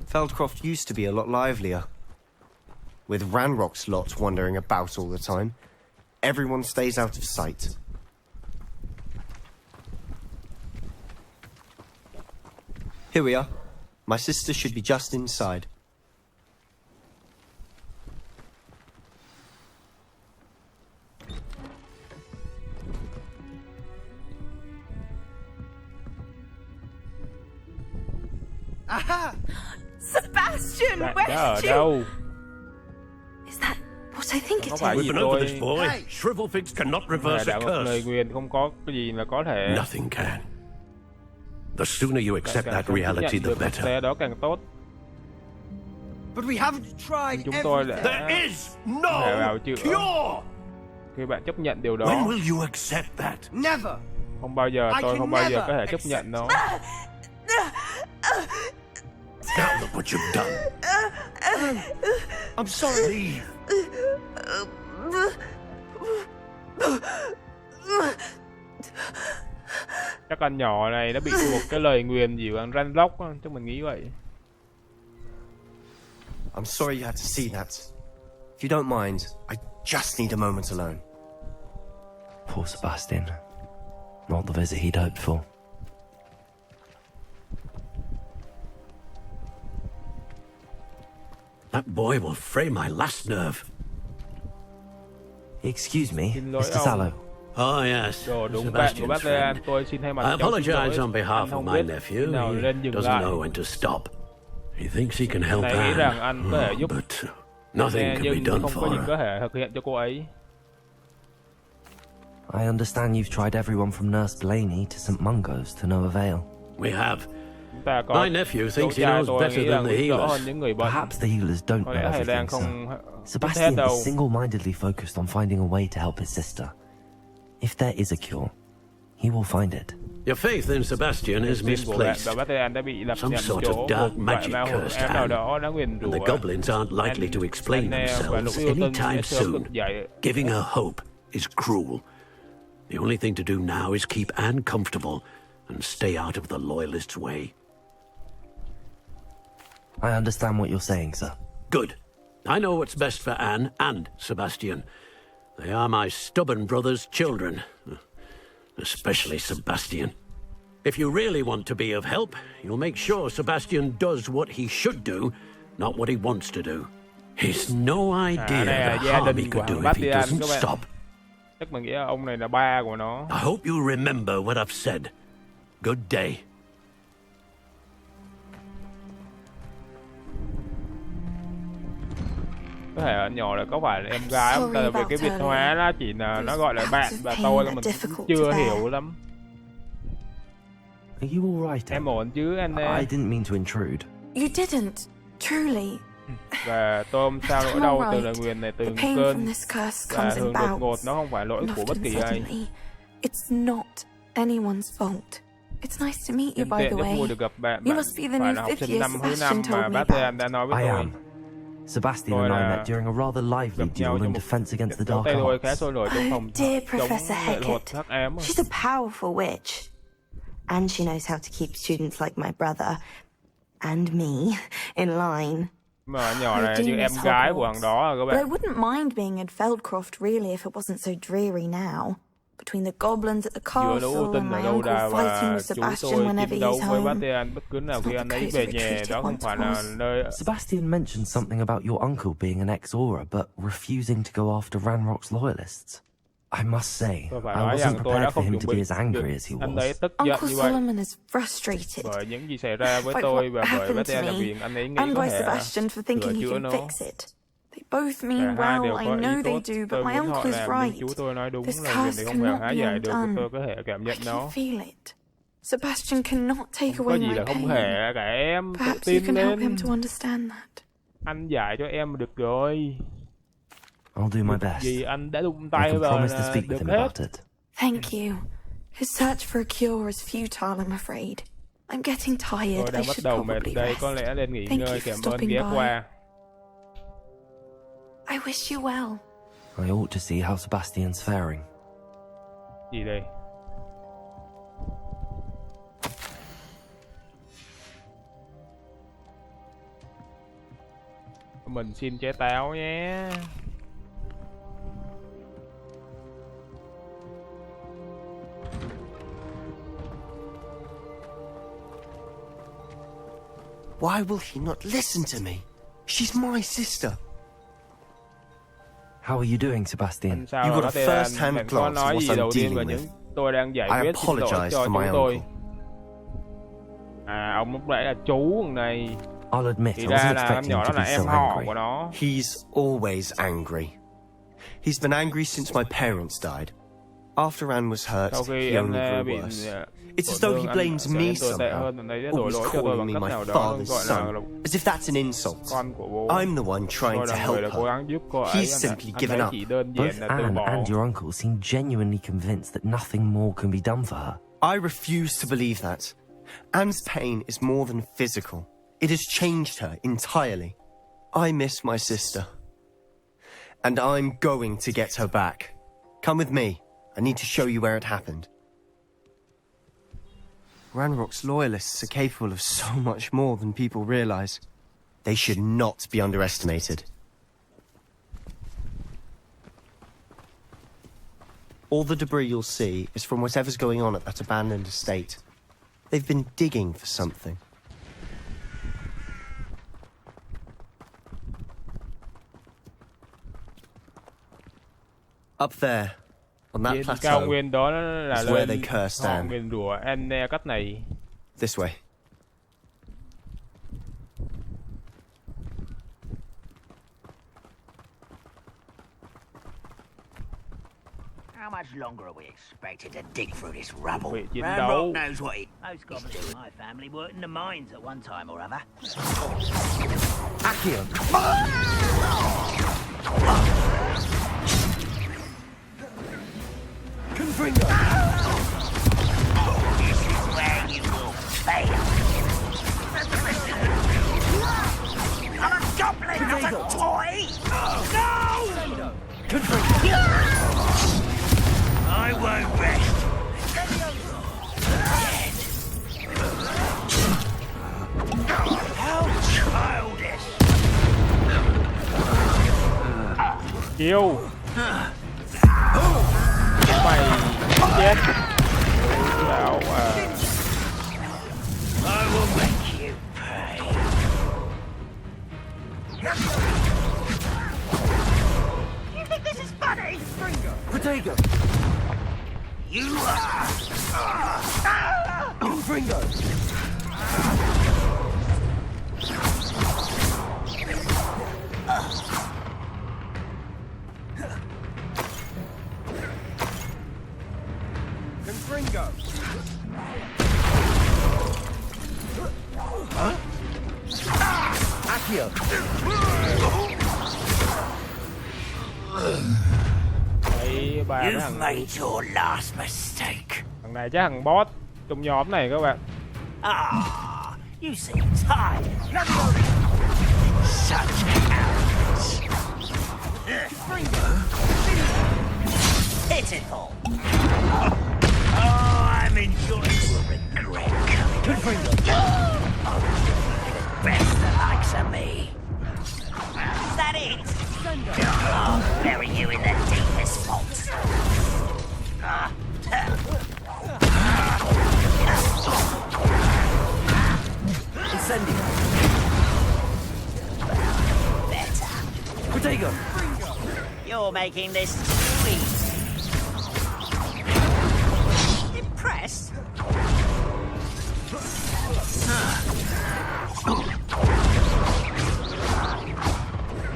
Feldcroft used to be a lot livelier. With Ranrock's lot wandering about all the time, everyone stays out of sight. Here we are. My sister should be just inside. Aha! Sebastian, where Đã ở did you? đâu? Is that what I think it Có is? phải We've gì been over tôi? this, boy. Shrivel figs cannot reverse Đã a một lời curse. nguyền không có cái gì là có thể. Nothing can. The sooner you accept Càng that không chấp reality, nhận the được cái better. xe đó càng tốt. But we haven't tried Chúng tôi đã There is no bào chữa. cure. Khi bạn chấp nhận điều When đó, will you accept that? Never. không bao giờ tôi không bao giờ có thể chấp nhận nó. Now look what you've done. I'm sorry. Leave. Chắc con nhỏ này nó bị một cái lời nguyền gì bằng răn lóc á, chắc mình nghĩ vậy. I'm sorry you had to see that. If you don't mind, I just need a moment alone. Poor Sebastian. Not the visit he'd hoped for. That boy will fray my last nerve. Excuse me, Xin lỗi Mr. ông. Sallow. Oh, yes. Đồ đúng bạn của bác Leon, tôi xin thay mặt I cháu xin lỗi. apologize on behalf Anh of không my biết nephew. khi nào He nên dừng doesn't lại. know when to stop. He thinks he can help Này nghĩ rằng Anne, anh có thể giúp but nothing can be nhưng done không có gì for có her. thể thực hiện cho cô ấy. I understand you've tried everyone from Nurse Blaney to St. Mungo's to no avail. We have. Chúng ta có My nephew cháu thinks he trai knows tôi better nghĩ than rằng the biết rõ hơn healers. những người bệnh. Perhaps the healers don't Có know lẽ thầy đang everything, sir. không biết hết Sebastian đâu. is single-mindedly focused on finding a way to help his sister. If there is a cure, he will find it. Your faith in Sebastian is Tin của bạn misplaced. và bác Leon đã bị lập Some nhầm sort chỗ of dark một loại magic ma hồn cursed ám nào Anne, đó đã nguyền rủa. and the goblins aren't likely to explain Và themselves lũ yêu tinh sẽ anytime sớm soon. được dạy. Giving her hope is cruel. The only thing to do now is keep Anne comfortable and stay out of the loyalists' way. I understand what you're saying, sir. Good. I know what's best for Anne and Sebastian. They are my stubborn brother's children, especially Sebastian. If you really want to be of help, you'll make sure Sebastian does what he should do, not what he wants to do. He's no idea the harm he could do if he doesn't stop. Chắc mình nghĩ là ông này là ba của nó. I hope you remember what I've said. Good day. Có thể ở nhỏ là có phải là em gái không? Tại vì cái Việt hóa nó chỉ là nó gọi là bạn và tôi là mình cũng chưa hiểu lắm. Are you all right? Em ổn chứ anh? I didn't mean to intrude. You didn't, truly. Và tôi không sao nỗi đau từ lời nguyền này, từ cơn và thường đột ngột, nó không phải lỗi của bất kỳ ai. It's not anyone's fault. It's nice to meet you, by the way. Được gặp bạn. You must be the new fifth year Sebastian told me about. Đã nói với tôi. Sebastian and I met during a rather lively duel in defense against the dark arts. Oh, dear Professor Hecat. She's a powerful witch. And she knows how to keep students like my brother and me in line. Mà nhỏ này như em gái của thằng đó các But I bạn. wouldn't mind being in Feldcroft really if it wasn't so dreary now. Between the goblins at the castle and my uncle fighting with Sebastian whenever he's home. Bất cứ nào khi anh ấy về nhà, đó không phải là nơi. Sebastian mentioned something about your uncle being an ex-Aura but refusing to go after Ranrock's loyalists. I must say, I wasn't prepared for him to be as angry as he was. Uncle Solomon is frustrated. Bởi những gì xảy ra với tôi và bởi Sebastian là vì anh ấy nghĩ and có by thể Sebastian for thinking he chữa can nó. fix it. They both mean well, I know they do, but my uncle is right. Chú tôi nói đúng This là curse thì không thể cannot hóa be giải được, undone. tôi có thể cảm nhận I nó. can feel it. Sebastian cannot take Có away gì my là không pain. thể cả em, tự Perhaps you tin can help him lên. to understand that. Anh giải cho em được rồi. I'll do my best. Gì anh đã đụng I tay can vào promise to là speak with được him hết. about it. Thank you. His search for a cure is futile, I'm afraid. I'm getting tired. Tôi I đang bắt should đầu mệt probably đây, rest. có lẽ nên nghỉ Thank you ngơi. for Cảm ơn stopping ghé by. qua. I wish you well. I ought to see how Sebastian's faring. Gì đây? Mình xin trái táo nhé. Why will he not listen to me? She's my sister. How are you doing, Sebastian? Sao You rồi? got a Có thể là first-hand bạn có glance nói of gì what I'm đầu tiên dealing về with. những tôi đang giải I quyết xin lỗi apologize cho for my chúng tôi. uncle. À, ông lúc nãy là chú thằng này. I'll admit, Thì I ra wasn't là em expecting nhỏ him đó to là be em so họ angry. của nó. He's always angry. He's been angry since my parents died. After Anne was hurt, Sau khi he em only grew bị worse. It's as though he blames me somehow, always calling me my father's son, as if that's an insult. Con của bố. I'm the one trying Tôi to là người help đã cố her. gắng giúp cô ấy. He's simply Anh given ấy up. chỉ đơn Both giản là từ Anne bỏ. and your uncle seem genuinely convinced that nothing more can be done for her. I refuse to believe that. Anne's pain is more than physical. It has changed her entirely. I miss my sister. And I'm going to get her back. Come with me. I need to show you where it happened. Ranrock's loyalists are capable of so much more than people realize. They should not be underestimated. All the debris you'll see is from whatever's going on at that abandoned estate. They've been digging for something. Up there, On that Trên cao plateau nguyên đó là is where lên they cursed họ Anne. nguyền rủa Anne cách này. This way. How much longer are we expected to dig through this rubble? Vị chiến Ramrock đấu. knows what he... Most goblins in my family worked in the mines at one time or other. Accio. Confringo. This is where you will fail. I'm a goblin, not a toy! No! Confringo. I won't rest. How childish! Chiêu. Mày chết. Sao à? I will make you pay. You think this is funny? Protego. You are... Confringo. Confringo. Huh? Accio. Đấy, bà cái You've thằng made your last mistake. thằng này chắc thằng boss trong nhóm này các bạn. Ah, you seem tired. Such cowards. Pitiful. Oh, I'm enjoying your regret coming. Good friend. Best the likes of me. Is that it? I'll bury you in the deepest vaults. Incendio. Better. Protego. You're making this too easy. Impressed?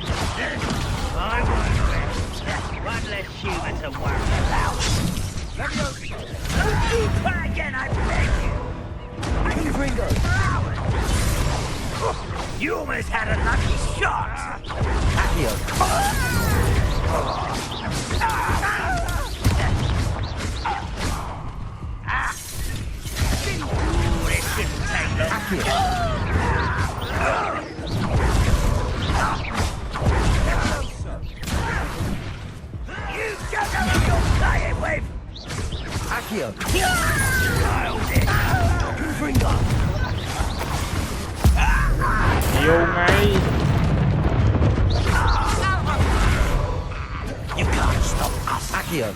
I won't rest. One less human to worry about. Don't you try again, I beg you! Confringo. You almost had a lucky shot! Accio. Ooh, this shouldn't take long. Accio. You don't know who you're playing with! Accio. Nailed it! Confringo. Chiêu ngay. You can't stop us. Accio.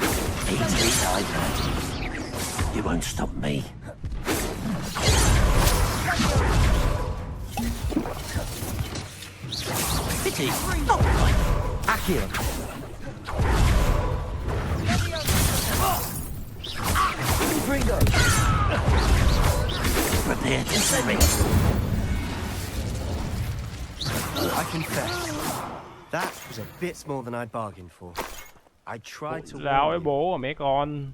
Easily died. You won't stop me. Pity. Not mine. Accio. Confringo. Prepare to swing. I confess, that was a bit more than I'd bargained for. I tried to Lão warn ấy you. bố của mấy con.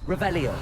Revelio.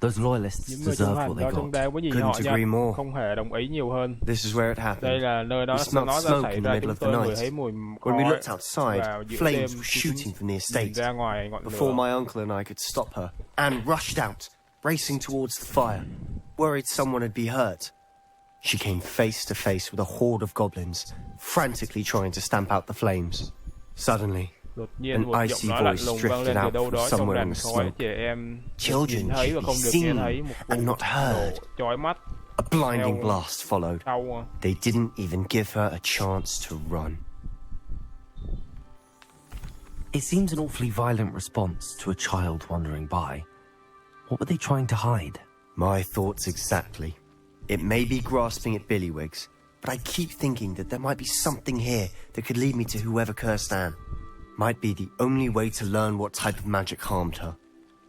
Those loyalists Những người deserve trung thành what they đó xứng got. đáng với gì họ Couldn't agree nhận, more. không hề đồng ý nhiều hơn. This is where it Đây happened. là nơi đó We smelled nó đã smoke xảy in the ra, middle chúng of the tôi ngửi night. thấy mùi When we khói looked outside, vào giữa flames đêm were khi shooting from the nhìn estate. ra ngoài ngọn Before lửa. my uncle and I could stop her, Anne rushed out, racing towards the fire, worried someone had been hurt. She came face to face with a horde of goblins, frantically trying to stamp out the flames. Suddenly, Đột nhiên an một giọng icy nói lạnh voice lùng vang drifted lên từ out đâu from đó trong somewhere làn in the khói. smoke. Trẻ em được Children nhìn thấy và should không be được nghe seen thấy một and not heard. chói mắt. A blinding Theo blast followed. sau. They didn't even give her a chance to run. It seems an awfully violent response to a child wandering by. What were they trying to hide? My thoughts exactly. It may be grasping at billywhigs, but I keep thinking that there might be something here that could lead me to whoever cursed Anne. Might be the only way to learn what type of magic harmed her,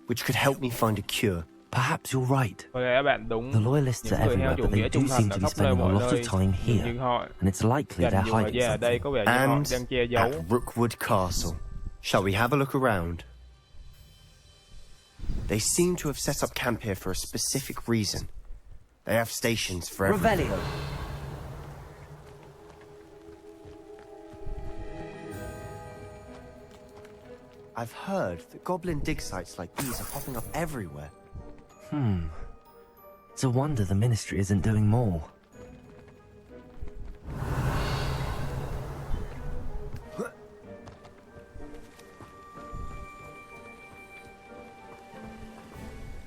which could help me find a cure. Perhaps you're right. Có lẽ bạn đúng. The loyalists Những are người theo everywhere, chủ but they nghĩa do trung seem thành to ở be khắp nơi spending a mọi lot nơi. of time here, Nhưng họ and it's likely dành they're nhiều thời hiding gian ở đây, something. có vẻ như họ And đang che giấu. at Rookwood Castle. Shall we have a look around? They seem to have set up camp here for a specific reason. They have stations for everything. Revelio. I've heard that goblin dig sites like these are popping up everywhere. It's a wonder the ministry isn't doing more.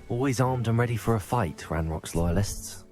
Always armed and ready for a fight, Ranrock's loyalists.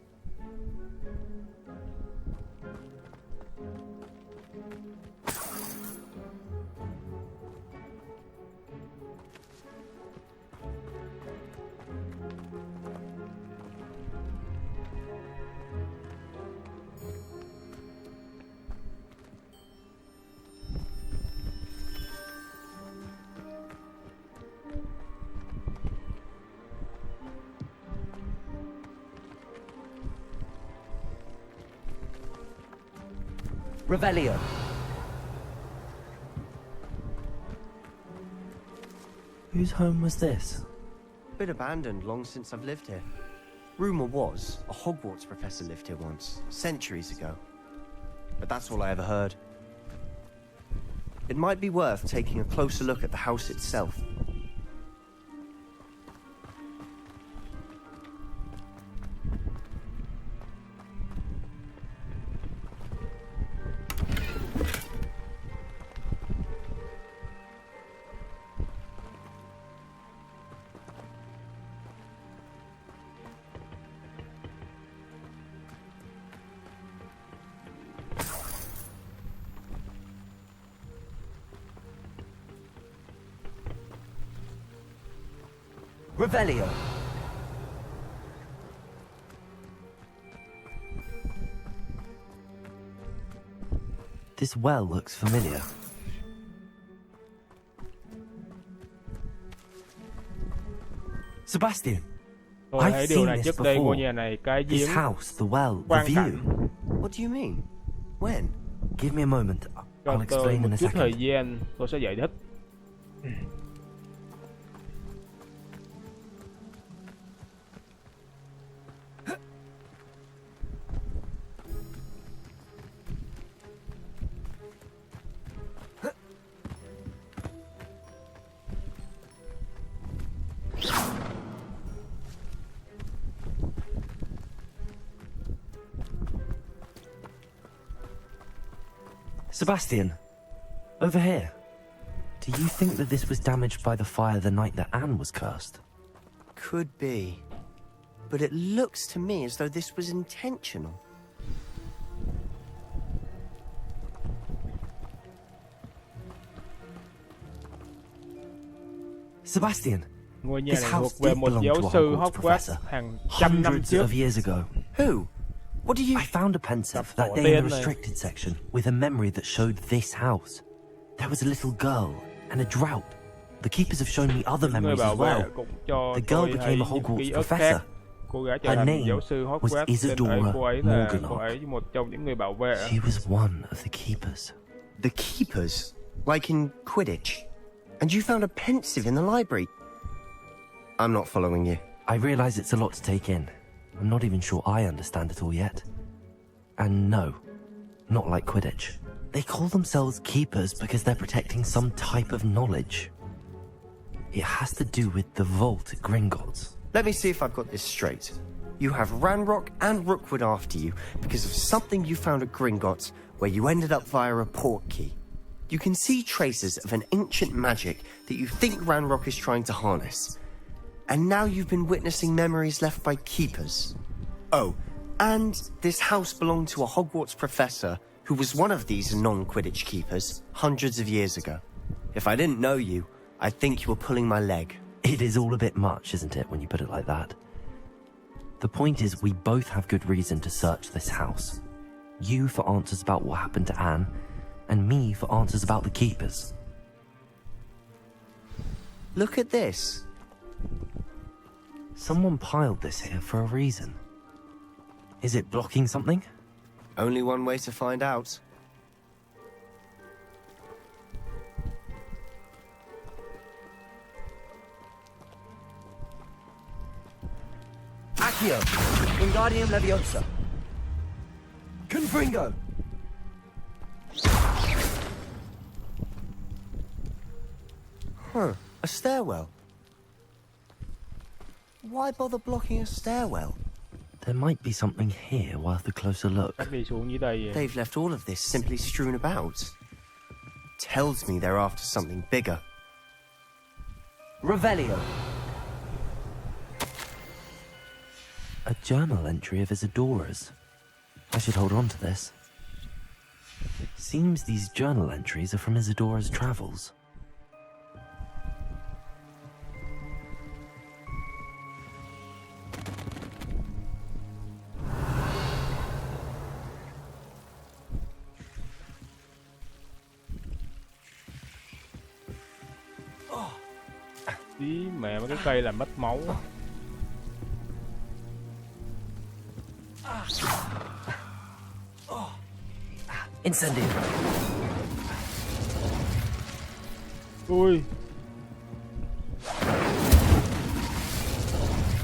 Revelio. Whose home was this? Been abandoned long since I've lived here. Rumour was a Hogwarts professor lived here once, centuries ago. But that's all I ever heard. It might be worth taking a closer look at the house itself. Revelio. This well looks familiar. Sebastian, Tôi thấy I've điều seen này this trước đây, ngôi before. nhà này, cái This giếng house, the well, the quang view. cảnh. What do you mean? When? Give me a moment. Cho I'll tôi explain một in a chút thời second. gian, tôi sẽ giải thích. Sebastian, over here. Do you think that this was damaged by the fire the night that Anne was cursed? Could be. But it looks to me as though this was intentional. Sebastian, Ngôi nhà this này house thuộc về did một belong giáo to a sư Hogwarts Hogwarts professor hàng trăm năm hundreds trước. of years ago. Who? What do you... I found a pensive Tập that tổ day in tiên the này. restricted section with a memory that showed this house. There was a little girl and a drought. The keepers have shown me other Người memories bảo as vệ well. cũng cho The girl tôi thấy became a những Hogwarts ký ức professor. khác. Cô gái trở thành giáo sư Hogwarts. Tên ấy, cô ấy là một trong những người bảo vệ. She was one of the keepers. The keepers? Like in Quidditch? And you found a pensive in the library? I'm not following you. I realize it's a lot to take in. I'm not even sure I understand it all yet. And no, not like Quidditch. They call themselves keepers because they're protecting some type of knowledge. It has to do with the vault at Gringotts. Let me see if I've got this straight. You have Ranrock and Rookwood after you because of something you found at Gringotts where you ended up via a port key. You can see traces of an ancient magic that you think Ranrock is trying to harness. And now you've been witnessing memories left by keepers. Oh, and this house belonged to a Hogwarts professor who was one of these non-Quidditch keepers hundreds of years ago. If I didn't know you, I'd think you were pulling my leg. It is all a bit much, isn't it, when you put it like that? The point is, we both have good reason to search this house. You for answers about what happened to Anne, and me for answers about the keepers. Look at this. Someone piled this here for a reason. Is it blocking something? Only one way to find out. Accio, Wingardium Leviosa. Confringo. Huh, a stairwell. Why bother blocking a stairwell? There might be something here worth a closer look. They've left all of this simply strewn about. Tells me they're after something bigger. Revelio. A journal entry of Isadora's. I should hold on to this. Seems these journal entries are from Isadora's travels. Ý mẹ mấy cái cây là mất máu. Incendio. Ui.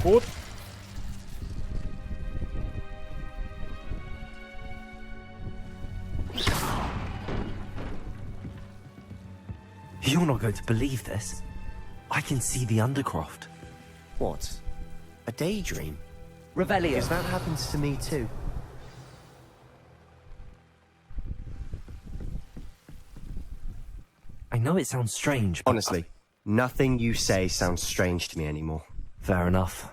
Cút. You're not going to believe this. I can see the Undercroft. What? A daydream? Revelio. Because that happens to me too. I know it sounds strange, but honestly, nothing you say sounds strange to me anymore. Fair enough.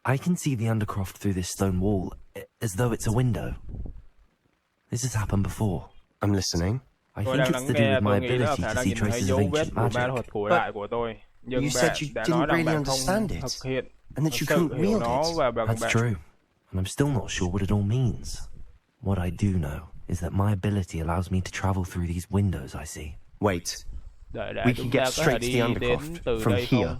I can see the Undercroft through this stone wall, as though it's a window. This has happened before. I'm listening. I think it's to do with my ability to see traces of ancient magic. But you said you didn't really understand it, and that you couldn't wield it. That's true, and I'm still not sure what it all means. What I do know is that my ability allows me to travel through these windows I see. Wait, we can get straight to the Undercroft from here.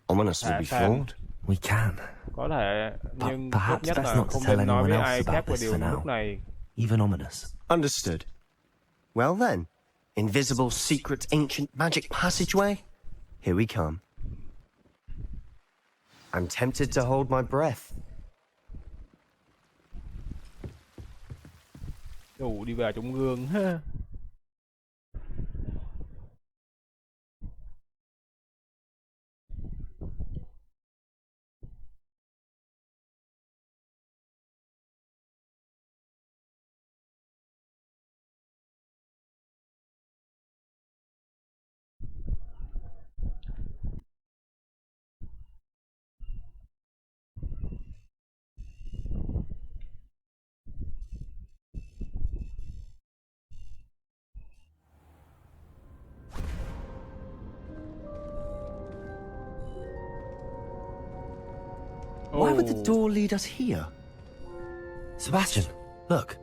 Ominous would be flawed. We can. Có thể, nhưng tốt nhất là not không tell nên nói anyone với ai else khác about về this điều for now. lúc này. Even ominous. Understood. Well then, invisible, secret, ancient magic passageway? Here we come. I'm tempted to hold my breath. Đủ đi vào trong gương ha. Why would the door lead us here? Sebastian, look.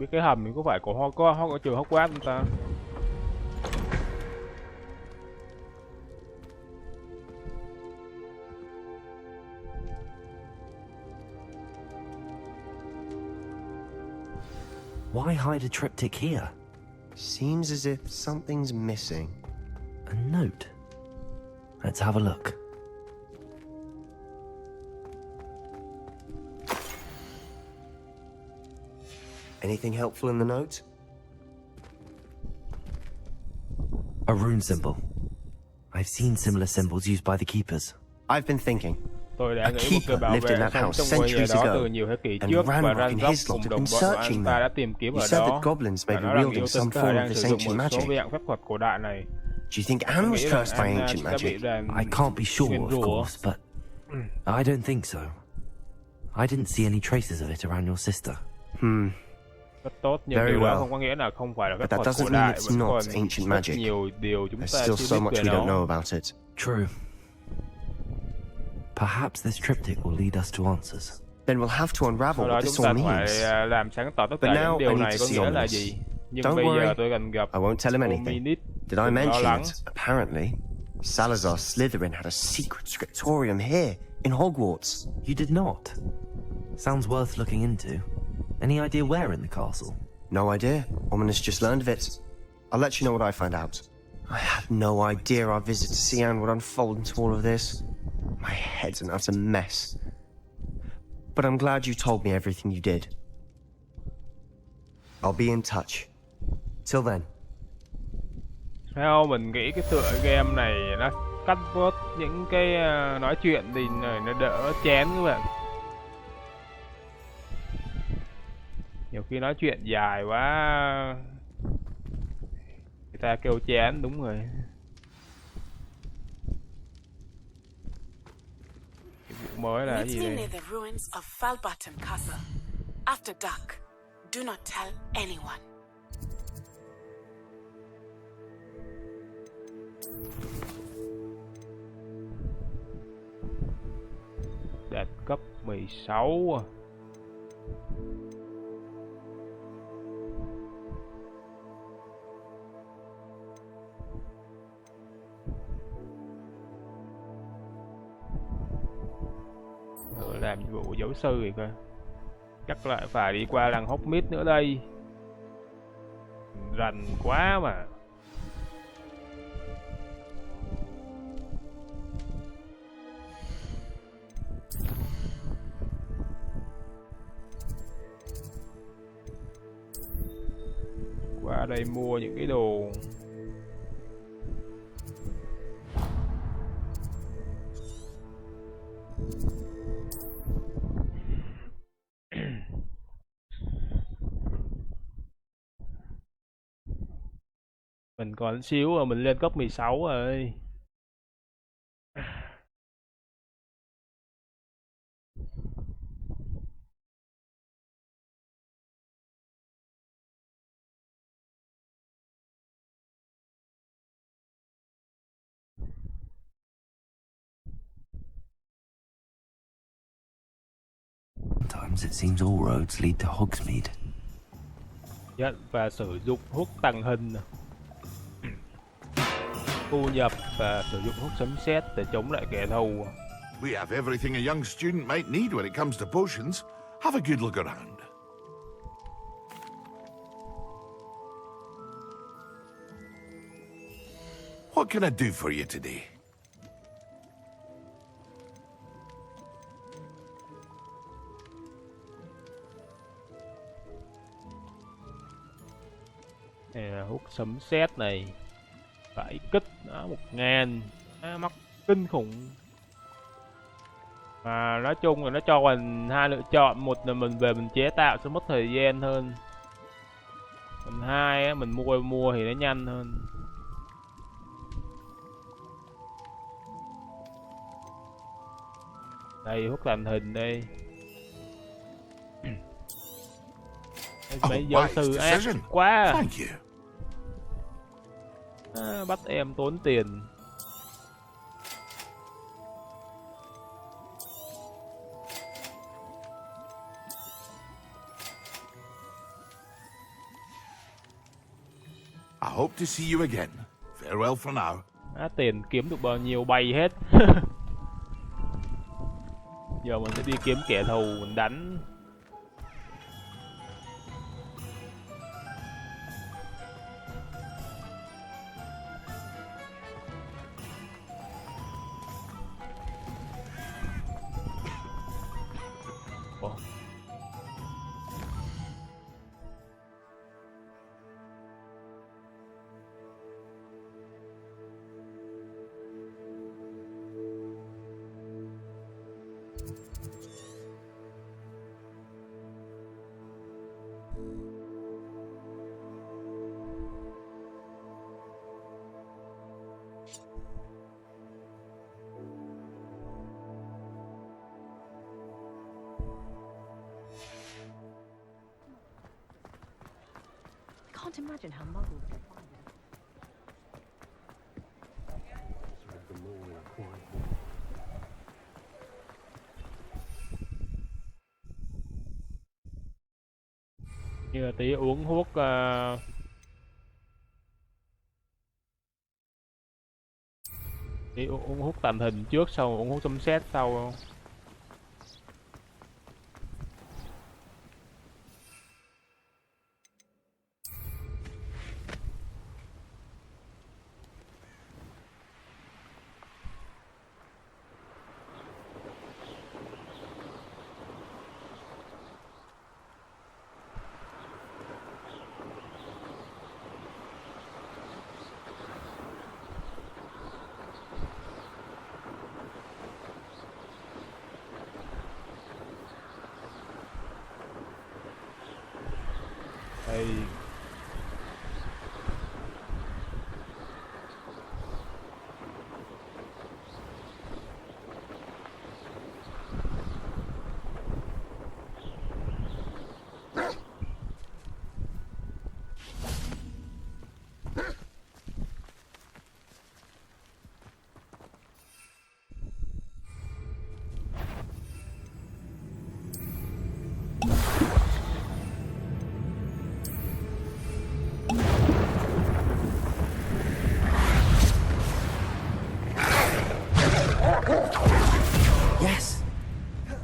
biết cái hầm này có phải có trường Hogwarts không ta? Why hide a triptych here? Seems as if something's missing. A note. Let's have a look. Anything helpful in the note? A rune symbol. I've seen similar symbols used by the keepers. I've been thinking. Tôi đã A nghĩ một người keeper bảo lived in vệ that sống house trong ngôi nhà centuries đó ago, từ nhiều thế kỷ and trước và Ranrock and Ranrock his lot cùng have đồng been bọn của searching anh ta there. đã tìm kiếm You ở said đó. that goblins may Và be nó là wielding Nghĩa some Tân form of đang this sử dụng ancient một số magic. dạng phép thuật cổ đại này. Do you think Anne Tôi was nghĩ rằng cursed by Anna ancient đã bị magic? đàn I can't be sure, nguyền of rủa. course, but I don't think so. I didn't see any traces of it around your sister. Rất tốt, nhưng Very điều đó well. không có nghĩa là không phải là phép But that thuật cổ doesn't mean đại, it's vẫn not còn ancient rất magic. nhiều điều chúng There's ta still chưa so biết much về we don't nó. know about it. True. Perhaps this triptych will lead us to answers. Then we'll have to unravel Sau đó what chúng this ta all phải means. làm sáng tỏ tất But cả now những điều I need này to có see nghĩa on là this. gì. Nhưng Don't bây giờ worry, tôi cần gặp I won't tell him anything. Minute. Did I Đừng lo mention lắng. it? Apparently, Salazar Slytherin had a secret scriptorium here in Hogwarts. You did not? Sounds worth looking into. Any idea where in the castle? No idea. Woman has just learned of it. I'll let you know what I find out. I had no idea our visit to Sian would unfold into all of this. My head's an utter mess. But I'm glad you told me everything you did. I'll be in touch. Till then. Theo mình nghĩ cái tựa game này nó cắt bớt những cái nói chuyện thì nó đỡ chán các bạn. Nhiều khi nói chuyện dài quá người ta kêu chán, đúng rồi. Cái vụ mới là cái gì Meet me đây? near the ruins of Falbaton Castle. After dark. Do not tell anyone. Đạt cấp 16 à. Làm nhiệm vụ giáo sư rồi coi. Chắc lại phải đi qua làng Hogsmeade nữa đây. Rành quá mà. Qua đây mua những cái đồ mình còn xíu rồi mình lên cấp 16 rồi. Sometimes it seems all roads lead to Hogsmeade. Nhận và sử dụng thuốc tăng hình. Thu nhập và sử dụng thuốc sấm sét để chống lại kẻ thù. We have everything a young student might need when it comes to potions. Have a good look around. What can I do for you today? Này là hút sấm sét này. Phải kích nó 1000. Mắc kinh khủng. Mà nói chung là nó cho mình hai lựa chọn, một là mình về mình chế tạo sẽ mất thời gian hơn. Còn hai á, mình mua thì nó nhanh hơn. Đây hút tàn hình đây. Mấy giáo sư ác quá à. Bắt em tốn tiền. I hope to see you again. Farewell for now. Tiền kiếm được bao nhiêu bay hết. Giờ mình sẽ đi kiếm kẻ thù mình đánh. Can't imagine how muggles can find it. Như là tí uống thuốc tí uống thuốc tàn hình trước, sau uống thuốc sấm sét sau. Đây.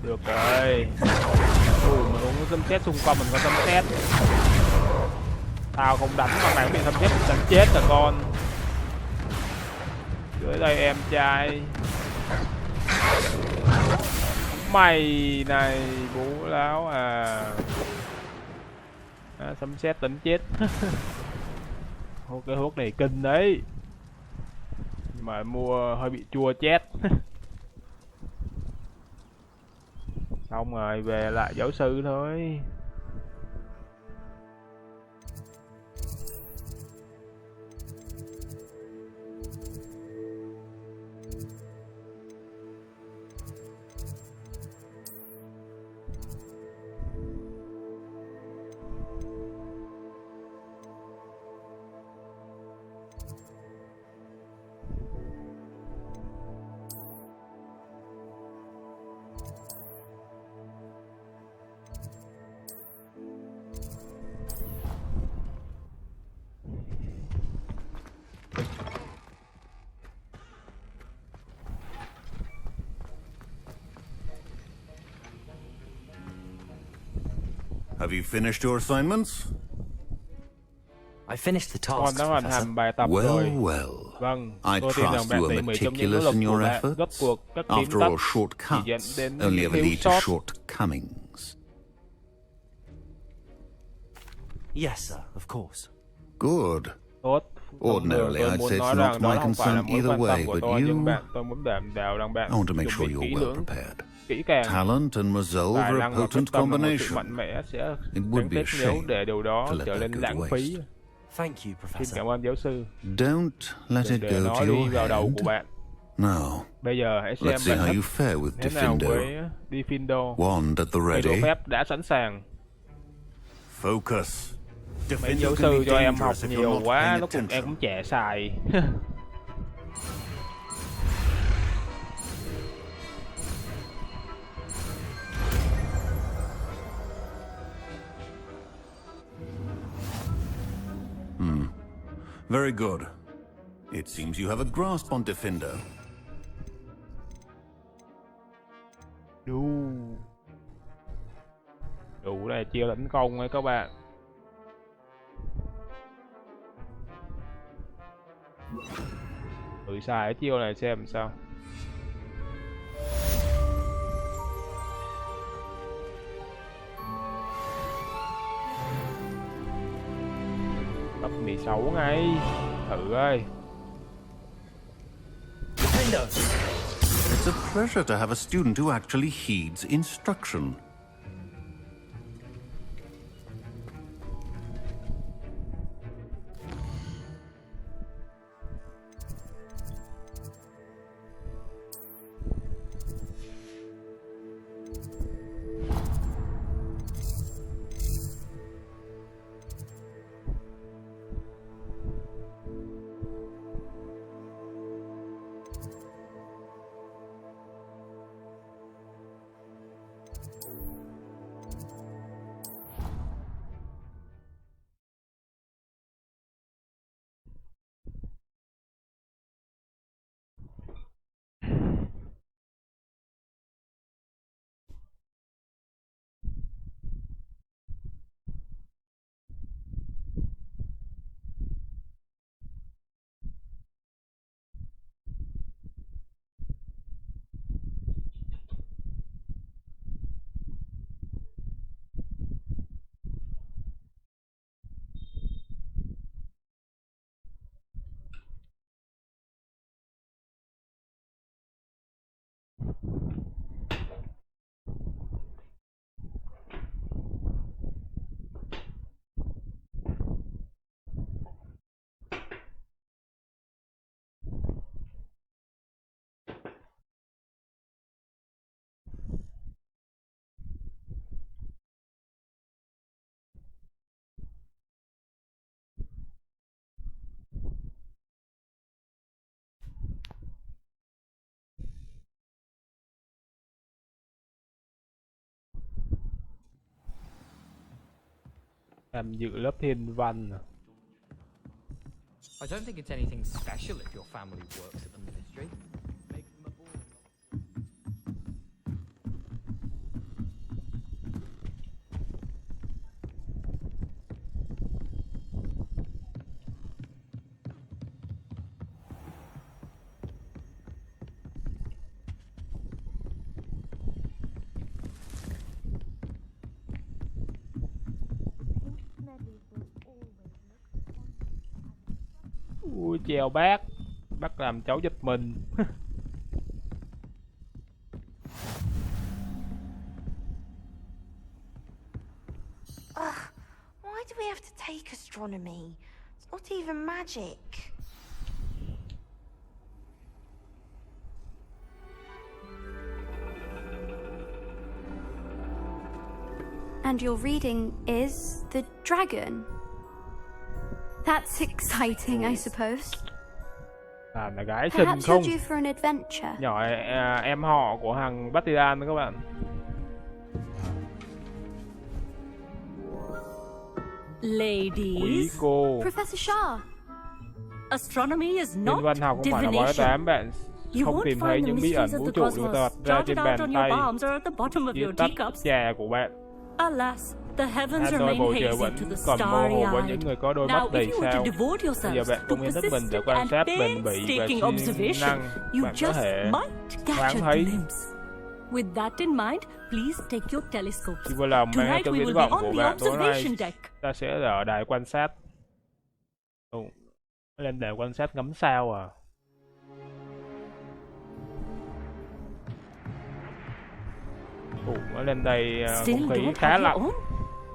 Được rồi. Mình uống sấm sét xung quanh mình có sấm sét. Tao không đánh con này bị sấm sét đánh chết rồi con. Dưới đây em trai. Mày này bố láo à. Sấm sét đánh chết. Cái hút này kinh đấy. Nhưng mà mua hơi bị chua chét. Xong rồi về lại giáo sư thôi. Have you finished your assignments? I finished the Con tasks, đã hoàn thành bài tập Well, rồi. well. Vâng, I tôi tin rằng trust bạn you tỉ are mỉ trong những nỗ meticulous lực in của your bạn. Rốt efforts. cuộc các tím After tắc all, chỉ dẫn shortcuts đến only những ever thiếu lead to sót. shortcomings. Yes, sir, of course. Good. Tốt. Ordinarily, Tôi I'd muốn say nói it's rằng not đó my không phải là concern mối either quan tâm way, của but tôi, nhưng you... tôi muốn đảm bảo rằng bạn I want to make chuẩn sure bị you're kỹ well lưỡng, prepared. kỹ càng. Talent and resolve Tài are a năng và quyết potent tâm là một sự combination. mạnh mẽ sẽ It would đáng be a tiếc nếu shame để điều đó to let trở that nên go to lãng waste. phí. Thank you, Xin Professor. cảm ơn giáo sư. Don't let Đừng it để go nó to đi your vào đầu head. của bạn. Now, Bây giờ hãy xem let's see bạn how thích you fare with thế nào Defendo. với Defendo. Wand at the Cây đồ ready. phép đã sẵn sàng. Focus. Mấy giáo sư cho em học nhiều quá, nó cũng em cũng trẻ xài. Very good. It seems you have a grasp on Defender. Đủ để chiêu tấn công ấy các bạn. Thử xài cái chiêu này xem sao. Cấp 16 ngay. Thử ơi. It's a pleasure to have a student who actually heeds instruction. Tham dự lớp thiên văn. I don't think it's anything special if your family works at the ministry. Ui chèo bác. Bác làm cháu giật mình. Why do we have to take astronomy? It's not even magic. And your reading is the dragon. That's exciting, I suppose. Là gái xinh Perhaps không? you're due for an adventure. Nhỏ em họ của thằng Bastian đó các bạn. Ladies. Quý cô. Professor Shah. Astronomy is not Thiên văn học không phải là bói toán, bạn không tìm thấy những bí ẩn vũ trụ được đặt ra trên bàn tay. Chia tách chè của bạn. Alas, the heavens Đôi remain bầu trời hazy vẫn to the còn mơ hồ với starry-eyed. những người có đôi mắt Now, đầy if you were sao. to devote Bây giờ yourselves bạn to công hiến hết mình để persistent quan and sát bền bỉ và painstaking siêng observation, năng. you Bạn có just thể might catch thoáng a thấy. glimpse. With that in mind, please take your telescopes. Chỉ vui lòng mang Tonight theo we viễn will be vọng on của the bạn. Tối nay observation deck. ta sẽ ở đài quan sát. Lên đài quan sát ngắm sao à. Nó lên đây không khí khá lạnh.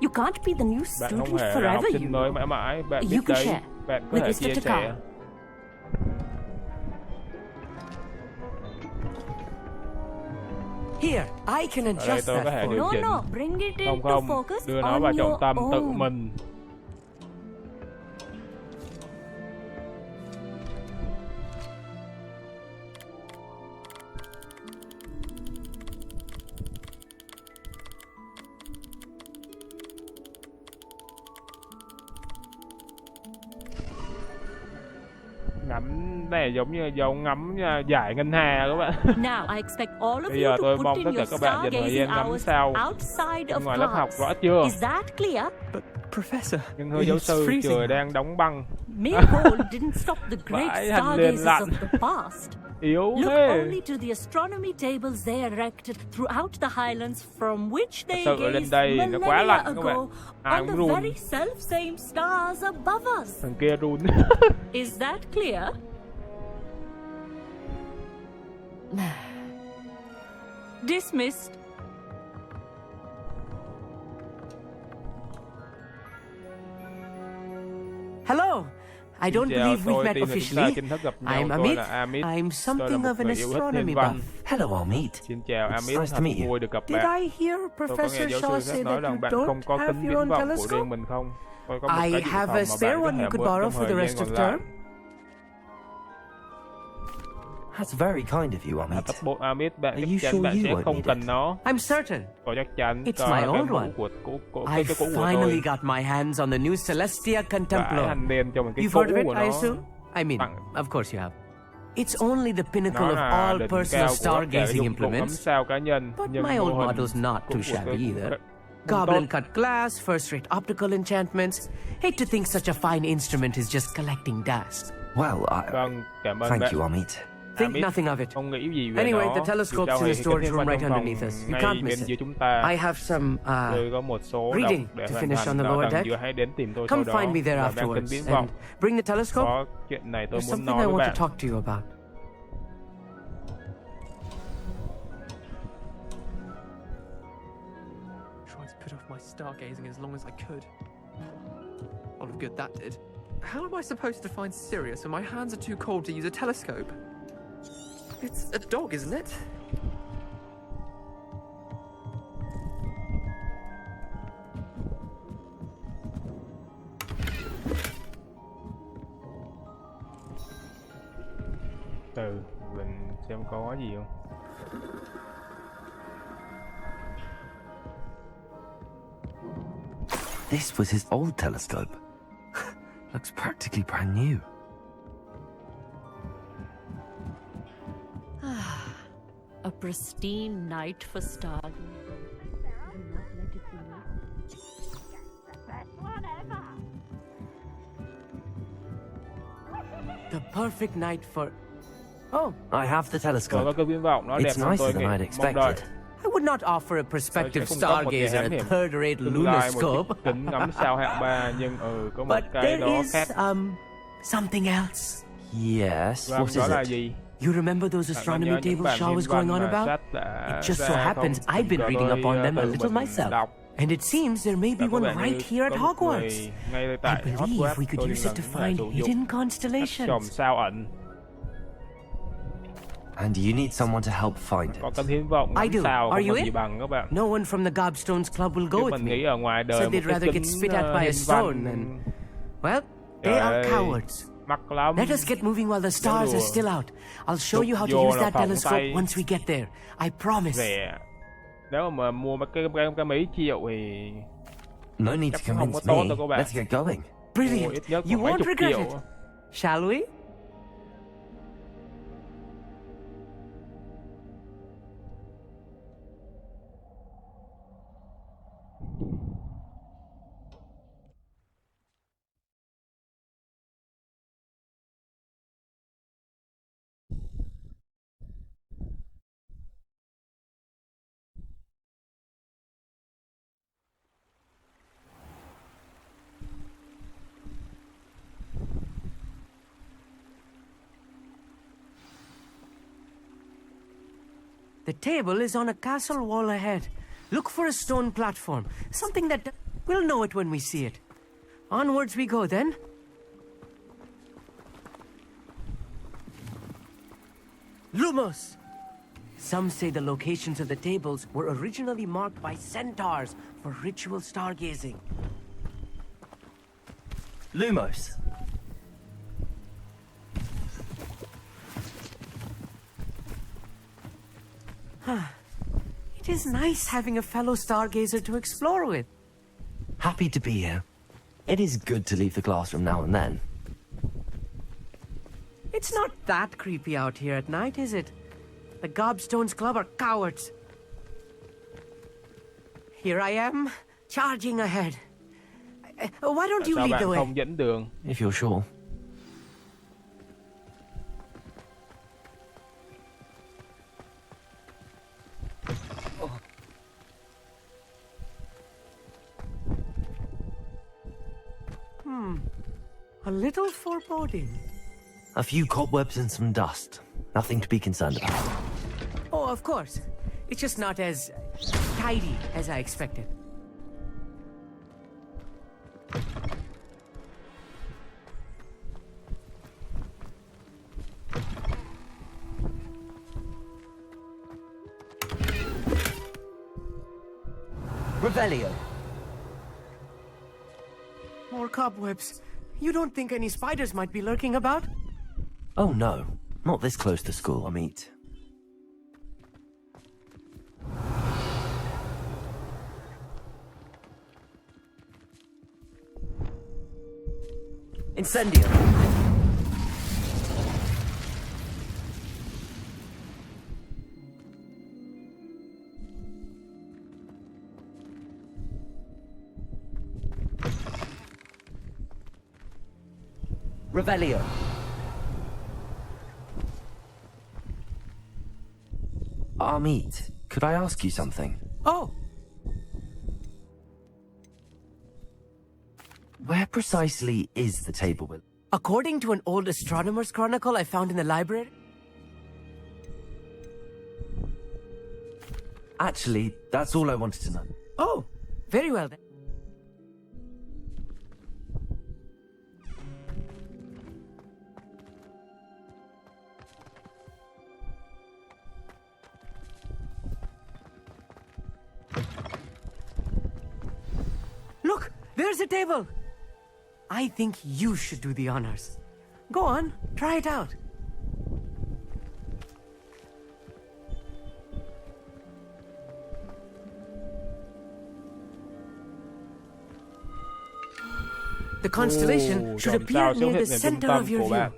You can't be the new Bạn student không hề là học forever, sinh mới mãi mãi. Bạn biết You can đấy. share Bạn có with thể Mr. chia Takar. sẻ. Here, I can Ở đây adjust tôi có that thể for điều you. chỉnh. bring it Không into không, focus đưa nó on vào trọng your tâm tự own. mình. Ngắm này giống như dấu ngắm giải ngân hà các bạn. Now I expect all of Bây giờ you tôi to mong put tất in cả your các bạn dành thời gian stargazing ngắm hours sao outside of ngoài lớp học, class. rõ chưa? Is that clear? Professor, Nhưng hứa giáo sư trời đang đóng băng. Mere cold didn't stop the great Vãi, hành liền stargazers lạnh. of the past. Yếu Look thế. only to the astronomy tables they erected throughout the highlands from which they Thật sự lên gazed đây nó quá millennia lạnh các bạn. ago Ai on the cũng run. very self-same stars above us. Thằng kia run. Is that clear? Dismissed. Hello. I don't believe we've met officially. I'm Amit. Amit. I'm something of an astronomy buff. Hello, Amit. Xin chào Amit, nice to meet you. vui được gặp Did bạn. I hear Tôi có nghe Professor giáo Shaw sư say nói that rằng you bạn không don't có have kính your viễn own vọng của telescope? riêng mình không? Tôi có một I cái dự have phòng a mà spare bạn có one thể you could mượn borrow trong for the thời rest gian of còn lại. term. That's very kind of you, Amit. Amit, bạn Are chắc you chắn sure bạn you sẽ won't không need cần it? nó. I'm certain. Tôi chắc chắn It's có my cái old mũ one. của I cái cũ của finally tôi. got my hands on the new Celestia Vãi, Contemplo. hành liền cho mình cái You've cũ heard of it, của I nó. assume? I mean, of course you have. It's only the pinnacle Nó of là all đỉnh personal cao của cả stargazing dụng cụ ngắm implements. sao cá nhân. But Nhưng my mô old hình model's not cũ too của shabby tôi cũng either. không Goblin tốt. cut glass, first-rate optical enchantments. Hate to think such a fine instrument is just collecting dust. Well, Vâng, cảm ơn thank bạn. you, Amit. Think nothing of it. Không nghĩ gì về Anyway, nó. the telescope's Dù sao in the thì storage cái room thiên right văn underneath phòng us. You ngay can't bên miss dưới it. chúng ta. I have some Tôi có một số reading đọc để to hoàn finish on thành the lower tầng deck. dưới, hãy đến tìm tôi Come sau đó. find me there Và đang kính afterwards viễn and vọng. bring the telescope. Có chuyện này tôi There's muốn something nói I với want bạn. to talk to you about. Tried to put off my stargazing as long as I could. All of good that did. How am I supposed to find Sirius when my hands are too cold to use a telescope? It's a dog, isn't it? Từ mình xem có gì không. This was his old telescope. Looks practically brand new. A pristine night for stargazing. Do not let it be missed. The perfect night for... Oh, I have the Tôi telescope. có cái viễn vọng, nó đẹp It's hơn nicer tôi than I'd mong đợi. expected. I would not offer a prospective Tôi sẽ cung cấp một cái stargazer hãm a hiểm third-rate tương lunar lai, một scope. chiếc kính ngắm sao hạng 3, nhưng có một But cái there đó is, khác. something else. Yes, Vâng, what đó là is it? gì? You remember those Bạn có astronomy nhớ những tables bản Shaw thiên was going văn on mà about? sách đã It just so ra happens không? I've been Cho reading tôi, upon them a tự little mình myself. đọc. And it seems there may be Và có one vẻ như right here at có một người Hogwarts. ngay tại I believe Hogwarts, we could tôi use it to nghĩ là find sử dụng hidden các chòm constellations. sao ẩn. And you need someone to help find Có it. cái hy vọng I ngắm do. sao Are không you có gì in? bằng các bạn. No one from the Gobstones Club will go Chứ with mình me. nghĩ ở ngoài đời Said một they'd cái rather kính get spit at by a thiên stone văn and... Well, they are Trời ơi, cowards. mắc lắm. Let us get moving while the stars are still out. I'll show you how to Vô use là that phỏng telescope tay. once we get there. I promise. Rẻ. Nếu mà mua cái mấy triệu thì No need chắc to không có convince tốt me. đâu các bạn. Let's get going. Mua Brilliant. ít nhất You khoảng mấy won't chục regret triệu. it. Shall we? The table is on a castle wall ahead. Look for a stone platform. Something that... We'll know it when we see it. Onwards we go, then. Lumos! Some say the locations of the tables were originally marked by centaurs for ritual stargazing. Lumos. It is nice having a fellow stargazer to explore with. Happy to be here. It is good to leave the classroom now and then. It's not that creepy out here at night, is it? The Gobstones Club are cowards. Here I am, charging ahead. Why don't you lead the way? Không dẫn đường? If you're sure. A little foreboding. A few cobwebs and some dust. Nothing to be concerned about. Oh, of course. It's just not as tidy as I expected. Revelio. More cobwebs. You don't think any spiders might be lurking about? Oh no, not this close to school, I meet. Incendio. Revelio. Amit, could I ask you something? Oh! Where precisely is the table with? According to an old astronomer's chronicle I found in the library. Actually, that's all I wanted to know. Oh, very well then. Look, there's a table. I think you should do the honors. Go on, try it out. The constellation should appear near the center of your view.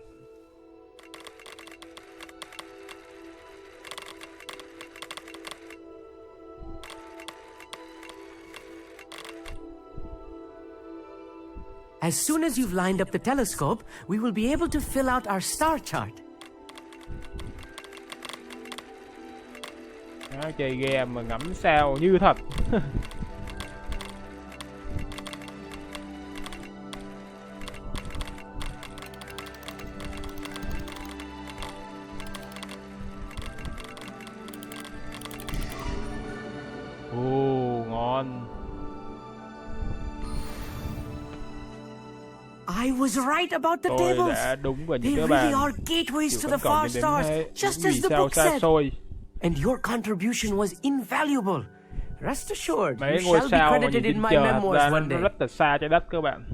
As soon as you've lined up the telescope, we will be able to fill out our star chart. Chơi game mà ngắm sao như thật. Ngon. I was right about the tables. They really are gateways to the far stars, just as the book said. And your contribution was invaluable. Rest assured, you shall be credited in my memoirs one day. Rất là xa trái đất các bạn.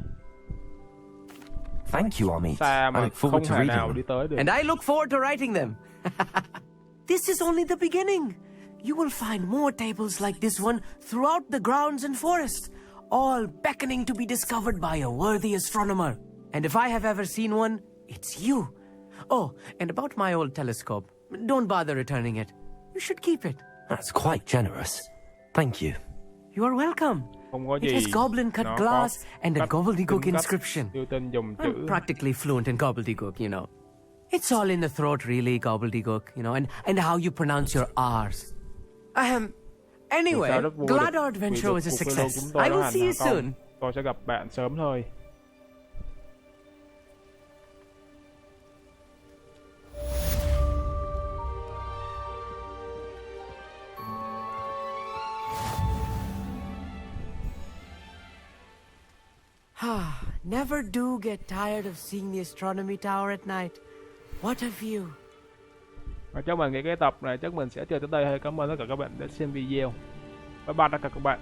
Thank you, Amit. I look forward to reading them. And I look forward to writing them. This is only the beginning. You will find more tables like this one throughout the grounds and forest, all beckoning to be discovered by a worthy astronomer. And if I have ever seen one, it's you. Oh, and about my old telescope, don't bother returning it. You should keep it. That's quite generous. Thank you. You are welcome. It has goblin-cut glass and a gobbledygook inscription. I'm practically fluent in gobbledygook, you know. It's all in the throat, really, gobbledygook, you know, and how you pronounce your R's. Anyway, glad our adventure was a success. I will see you soon. Tôi sẽ gặp bạn sớm thôi. Never do get tired of seeing the astronomy tower at night. What a view. Và chắc mình nghĩ cái tập này chắc mình sẽ chơi tới đây thôi. Cảm ơn tất cả các bạn đã xem video. Bye bye tất cả các bạn.